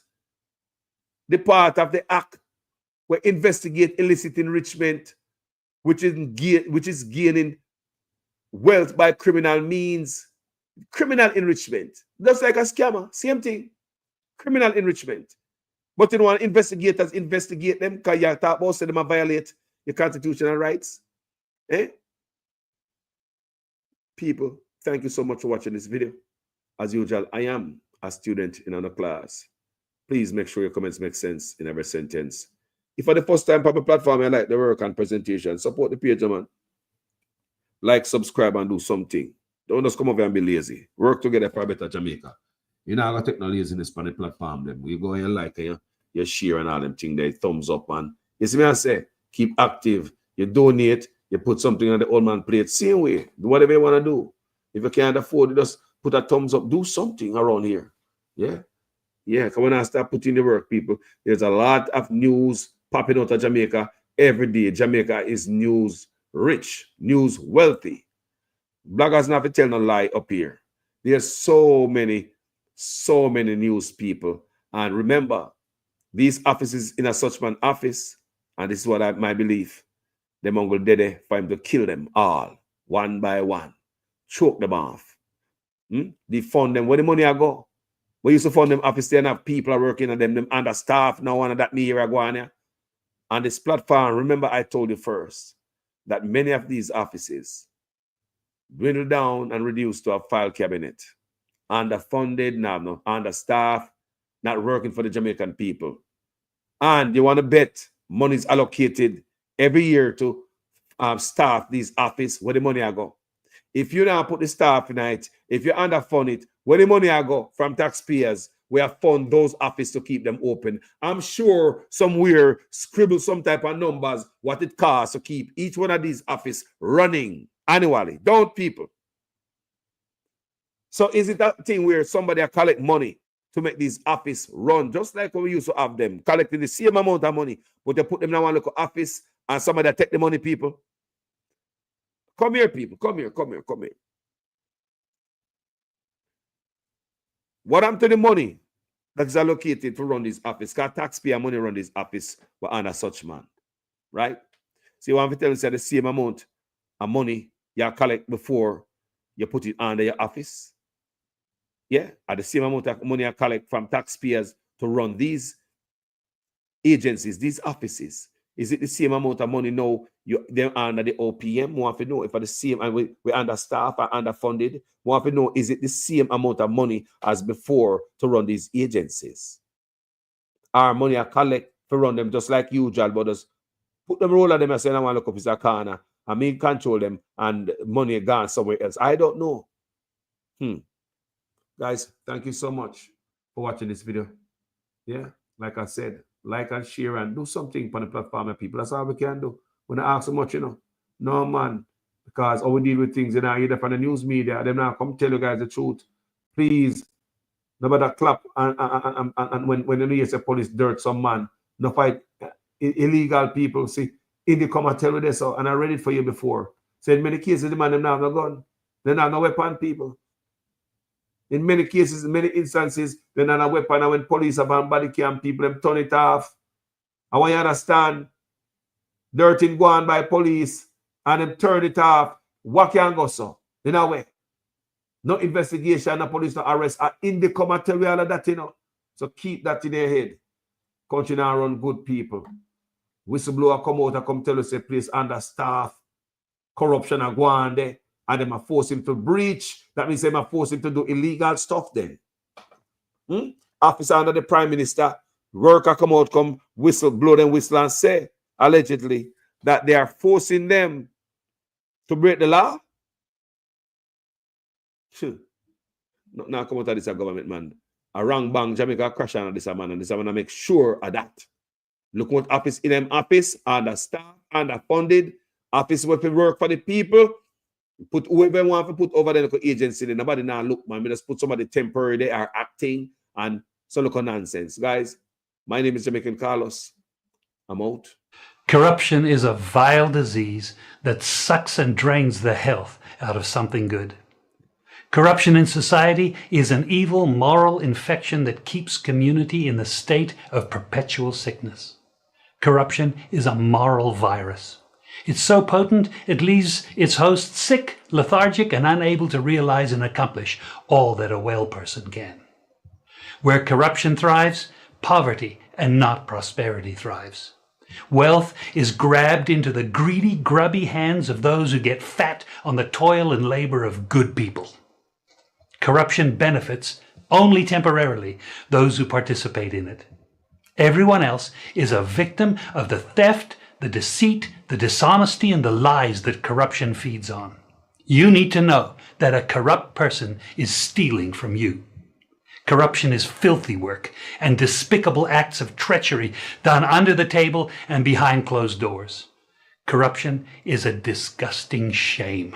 the part of the act where investigate illicit enrichment, which is gaining wealth by criminal means. Criminal enrichment. Just like a scammer. Same thing. Criminal enrichment. But you want investigators investigate them because you talk about them violate your constitutional rights. Eh? People, thank you so much for watching this video. As usual, I am a student in another class. Please make sure your comments make sense in every sentence. If for the first time on my platform, I like the work and presentation, support the page, man. Like, subscribe, and do something. Don't just come over and be lazy. Work together for a better Jamaica. You're not going to take no laziness on the platform. Them. You go and like, you share and all them things there, thumbs up, man. You see me I say? Keep active. You donate. You put something on the old man plate. Same way. Do whatever you want to do. If you can't afford it, just put a thumbs up. Do something around here. Yeah? Yeah, come on and start putting the work, people. There's a lot of news popping out of Jamaica every day. Jamaica is news rich, news wealthy. Bloggers not to tell no lie up here. There's so many news people. And remember, these offices in a such man office, and this is what my belief, the Mongol Dede for him to kill them all, one by one, choke them off. Defund them. Where the money I go? We used to fund them office there and have people are working on them understaffed now and that me here I go on here. On this platform, remember I told you first that many of these offices dwindle down and reduce to a file cabinet. Underfunded, now understaffed, not working for the Jamaican people. And you want to bet money is allocated every year to staff these office where the money I go. If you now put the staff in it, if you underfund it, where the money I go from taxpayers, we have fund those offices to keep them open. I'm sure somewhere scribble some type of numbers, what it costs to keep each one of these offices running annually. Don't people? So is it that thing where somebody collect money to make these offices run, just like when we used to have them, collecting the same amount of money, but they put them in one local office and somebody take the money, people? Come here, people. Come here. What happened to the money that is allocated to run this office? Because taxpayer money run this office but under such man. Right? So you want to tell me the same amount of money you collect before you put it under your office? Yeah? At the same amount of money you collect from taxpayers to run these agencies, these offices. Is it the same amount of money now they're under the OPM? We want to know if it's the same, and we understaffed or underfunded. We want to know, is it the same amount of money as before to run these agencies? Our money I collect to run them just like usual, but just put them roll at them and say, I want to look up his corner and me control them and money gone somewhere else. I don't know. Guys, thank you so much for watching this video. Yeah, like I said, like and share and do something on the platform of people. That's all we can do. We don't ask so much, No, man. Because how we deal with things, either from the news media, them now come tell you guys the truth. Please, nobody clap and when you say police dirt some man, no fight illegal people. See, if they come and tell you this, and I read it for you before. So in many cases, the man them now have no gun. They don't have no weapon, people. In many cases, in many instances, they don't have a weapon, and when police have on body cam, people them turn it off. I want you to understand, dirt in go on by police, and them turn it off. What can go so? In a way. No investigation, no police, no arrest. In the material of that, you know. So keep that in your head. Country now run good people. Whistleblower come out and come tell us a place understaffed. Corruption are going there. And them are force him to breach. That means they are force him to do illegal stuff then. Officer under the Prime Minister, worker come out, come whistle, blow them whistle and say, allegedly, that they are forcing them to break the law. Now come out of this government, man. A wrong bang, Jamaica crash on this man, and this man make sure of that. Look what office in them office, understaffed, underfunded, office where we work for the people. Put whoever want to put over the local agency, nobody now look, man. We just put somebody temporary, they are acting, and some local nonsense. Guys, my name is Jamaican Carlos. I'm out. Corruption is a vile disease that sucks and drains the health out of something good. Corruption in society is an evil moral infection that keeps community in the state of perpetual sickness. Corruption is a moral virus. It's so potent it leaves its host sick, lethargic, and unable to realize and accomplish all that a well person can. Where corruption thrives, poverty and not prosperity thrives. Wealth is grabbed into the greedy, grubby hands of those who get fat on the toil and labor of good people. Corruption benefits, only temporarily, those who participate in it. Everyone else is a victim of the theft, the deceit, the dishonesty, and the lies that corruption feeds on. You need to know that a corrupt person is stealing from you. Corruption is filthy work and despicable acts of treachery done under the table and behind closed doors. Corruption is a disgusting shame.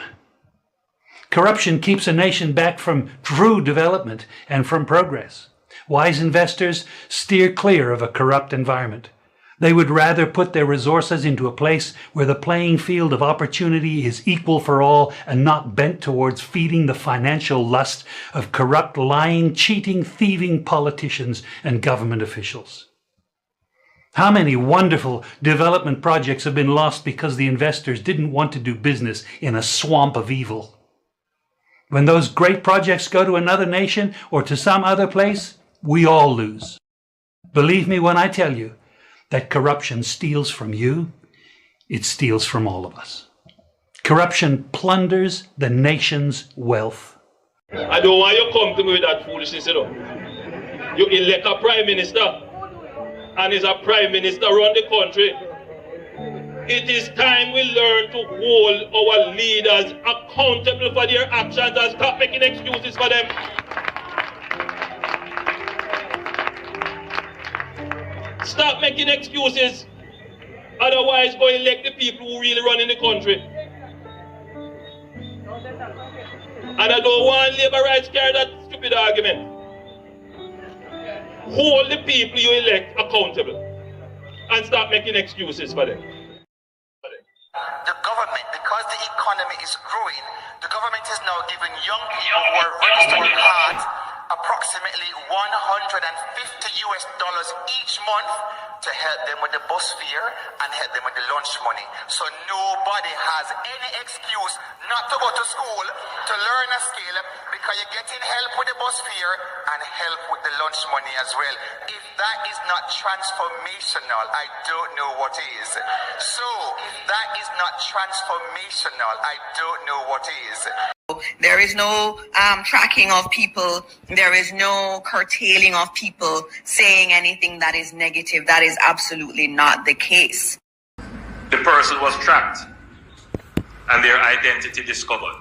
Corruption keeps a nation back from true development and from progress. Wise investors steer clear of a corrupt environment. They would rather put their resources into a place where the playing field of opportunity is equal for all and not bent towards feeding the financial lust of corrupt, lying, cheating, thieving politicians and government officials. How many wonderful development projects have been lost because the investors didn't want to do business in a swamp of evil? When those great projects go to another nation or to some other place, we all lose. Believe me when I tell you that corruption steals from you, it steals from all of us. Corruption plunders the nation's wealth. I don't want you to come to me with that foolishness, you know. You elect a prime minister, and is a prime minister run the country. It is time we learn to hold our leaders accountable for their actions and stop making excuses for them. Stop making excuses. Otherwise, go elect the people who really run in the country. And I don't want labor rights carry that stupid argument. Hold the people you elect accountable and stop making excuses for them. The government, because the economy is growing, the government is now giving young people who are ready to work hard approximately $150 each month to help them with the bus fare and help them with the lunch money. So nobody has any excuse not to go to school to learn a skill because you're getting help with the bus fare and help with the lunch money as well. If that is not transformational, I don't know what is. So if that is not transformational, I don't know what is. There is no tracking of people. There is no curtailing of people saying anything that is negative. That is absolutely not the case. The person was tracked and their identity discovered.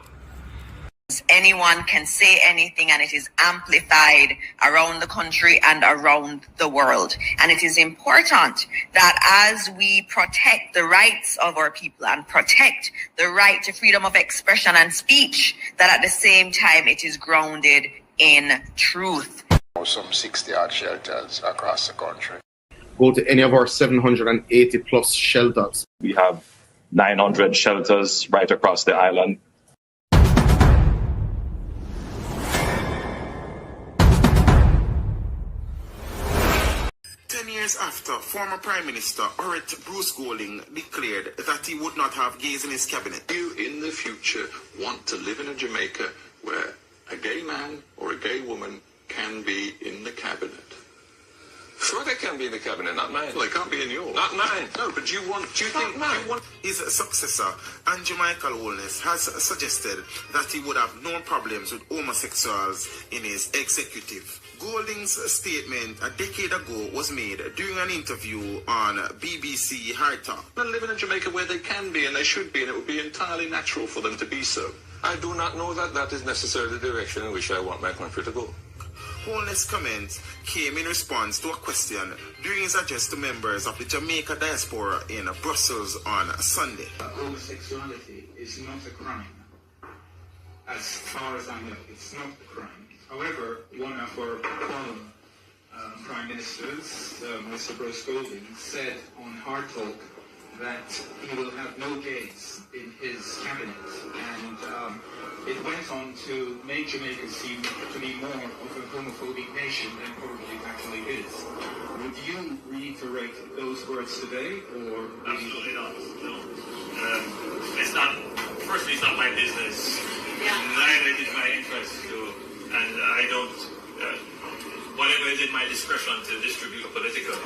Anyone can say anything and it is amplified around the country and around the world. And it is important that as we protect the rights of our people and protect the right to freedom of expression and speech, that at the same time it is grounded in truth. Some 60 odd shelters across the country. Go to any of our 780 plus shelters. We have 900 shelters right across the island. years after former Prime Minister Bruce Golding declared that he would not have gays in his cabinet. Do you in the future want to live in a Jamaica where a gay man or a gay woman can be in the cabinet? Sure, they can be in the cabinet, not mine. Well, they can't be in yours. Not mine. No, but do you think mine? His successor, Andrew Michael Holness, has suggested that he would have no problems with homosexuals in his executive. Golding's statement a decade ago was made during an interview on BBC Hard Talk. They live in a Jamaica where they can be and they should be, and it would be entirely natural for them to be so. I do not know that that is necessarily the direction in which I want my country to go. Holness' comments came in response to a question during his address to members of the Jamaica diaspora in Brussels on Sunday. Homosexuality is not a crime. As far as I know, it's not a crime. However, one of our former Prime Ministers, Mr. Bruce Golding, said on Hard Talk that he will have no gays in his cabinet, and it went on to make Jamaica seem to be more of a homophobic nation than probably it actually is. Would you reiterate those words today, or absolutely not? No. It's not. Firstly, it's not my business. Neither is it my interest to, and I don't. Whatever is in my discretion to distribute politically.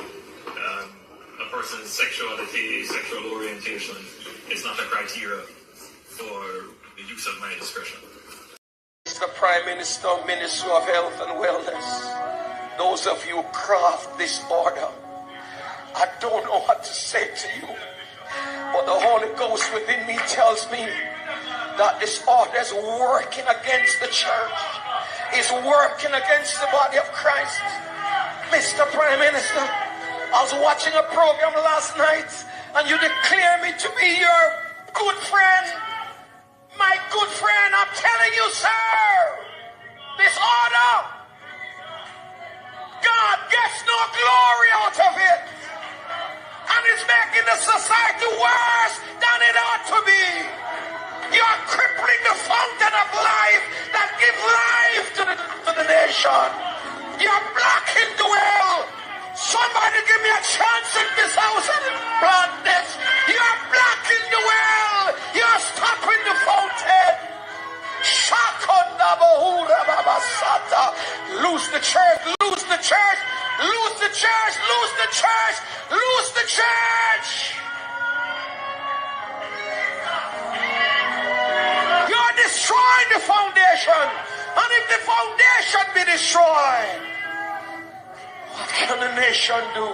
A person's sexuality, sexual orientation is not a criteria for the use of my discretion. Mr. Prime Minister, Minister of Health and Wellness, those of you craft this order, I don't know what to say to you, but the Holy Ghost within me tells me that this order is working against the church, is working against the body of Christ. Mr. Prime Minister, I was watching a program last night and you declare me to be your good friend. My good friend, I'm telling you, sir, this order, God gets no glory out of it. And it's making the society worse than it ought to be. You're crippling the fountain of life that gives life to the nation. You're blocking the well. Somebody give me a chance in this house and plant this. You're blocking the well. You're stopping the fountain. Lose the church, lose the church, lose the church, lose the church, lose the church. You're destroying the foundation. And if the foundation be destroyed, what can the nation do?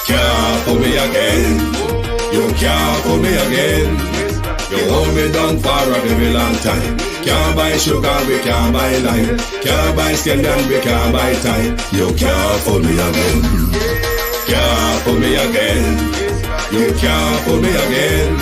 Can't pull me again. You can't pull me again. You hold me down for a very long time. Can't buy sugar, we can't buy lime. Can't buy scandal, we can't buy time. You can't pull me again. Can't pull me again. You can't pull me again.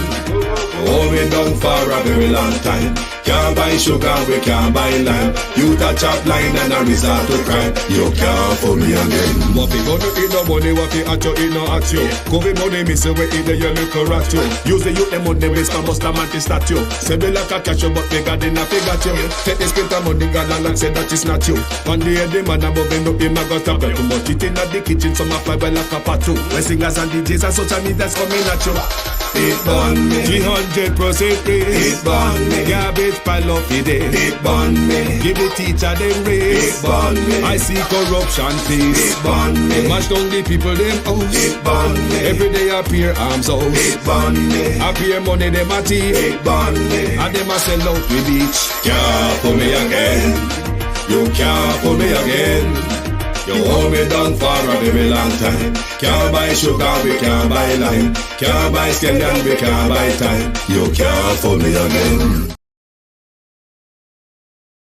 Hold me down for a very long time. Can't buy sugar, we can't buy lime. You touch up line and a resort to crime. You can't pull me again. What we gonna eat no money, what we at you, eat no at you. COVID money, me say we eat the year, me correct you. Use the youth, the money, waste my bust a man to statue. Say me like a cashew, but me got in a figure you. Take this print of money, God and say that is not you. One day the man above end up, him a got stop too much. It in the kitchen, some a fiber like a patu. When singers and DJs and social media's coming at you. It burn me 300% free. It burn me garbage pile up the day. It burn me give the teacher them raise. It burn me I see corruption please. It burn me they mash down the people them house. It burn me every day appear arms out. It burn me appear money them a thief. It burn me and them a sell out the beach. Can't pull me again. You can't pull me again. You hold me down for a very long time. Can't buy sugar, we can't buy lime. Can't buy scandal, we can't buy time. You can't fool me again.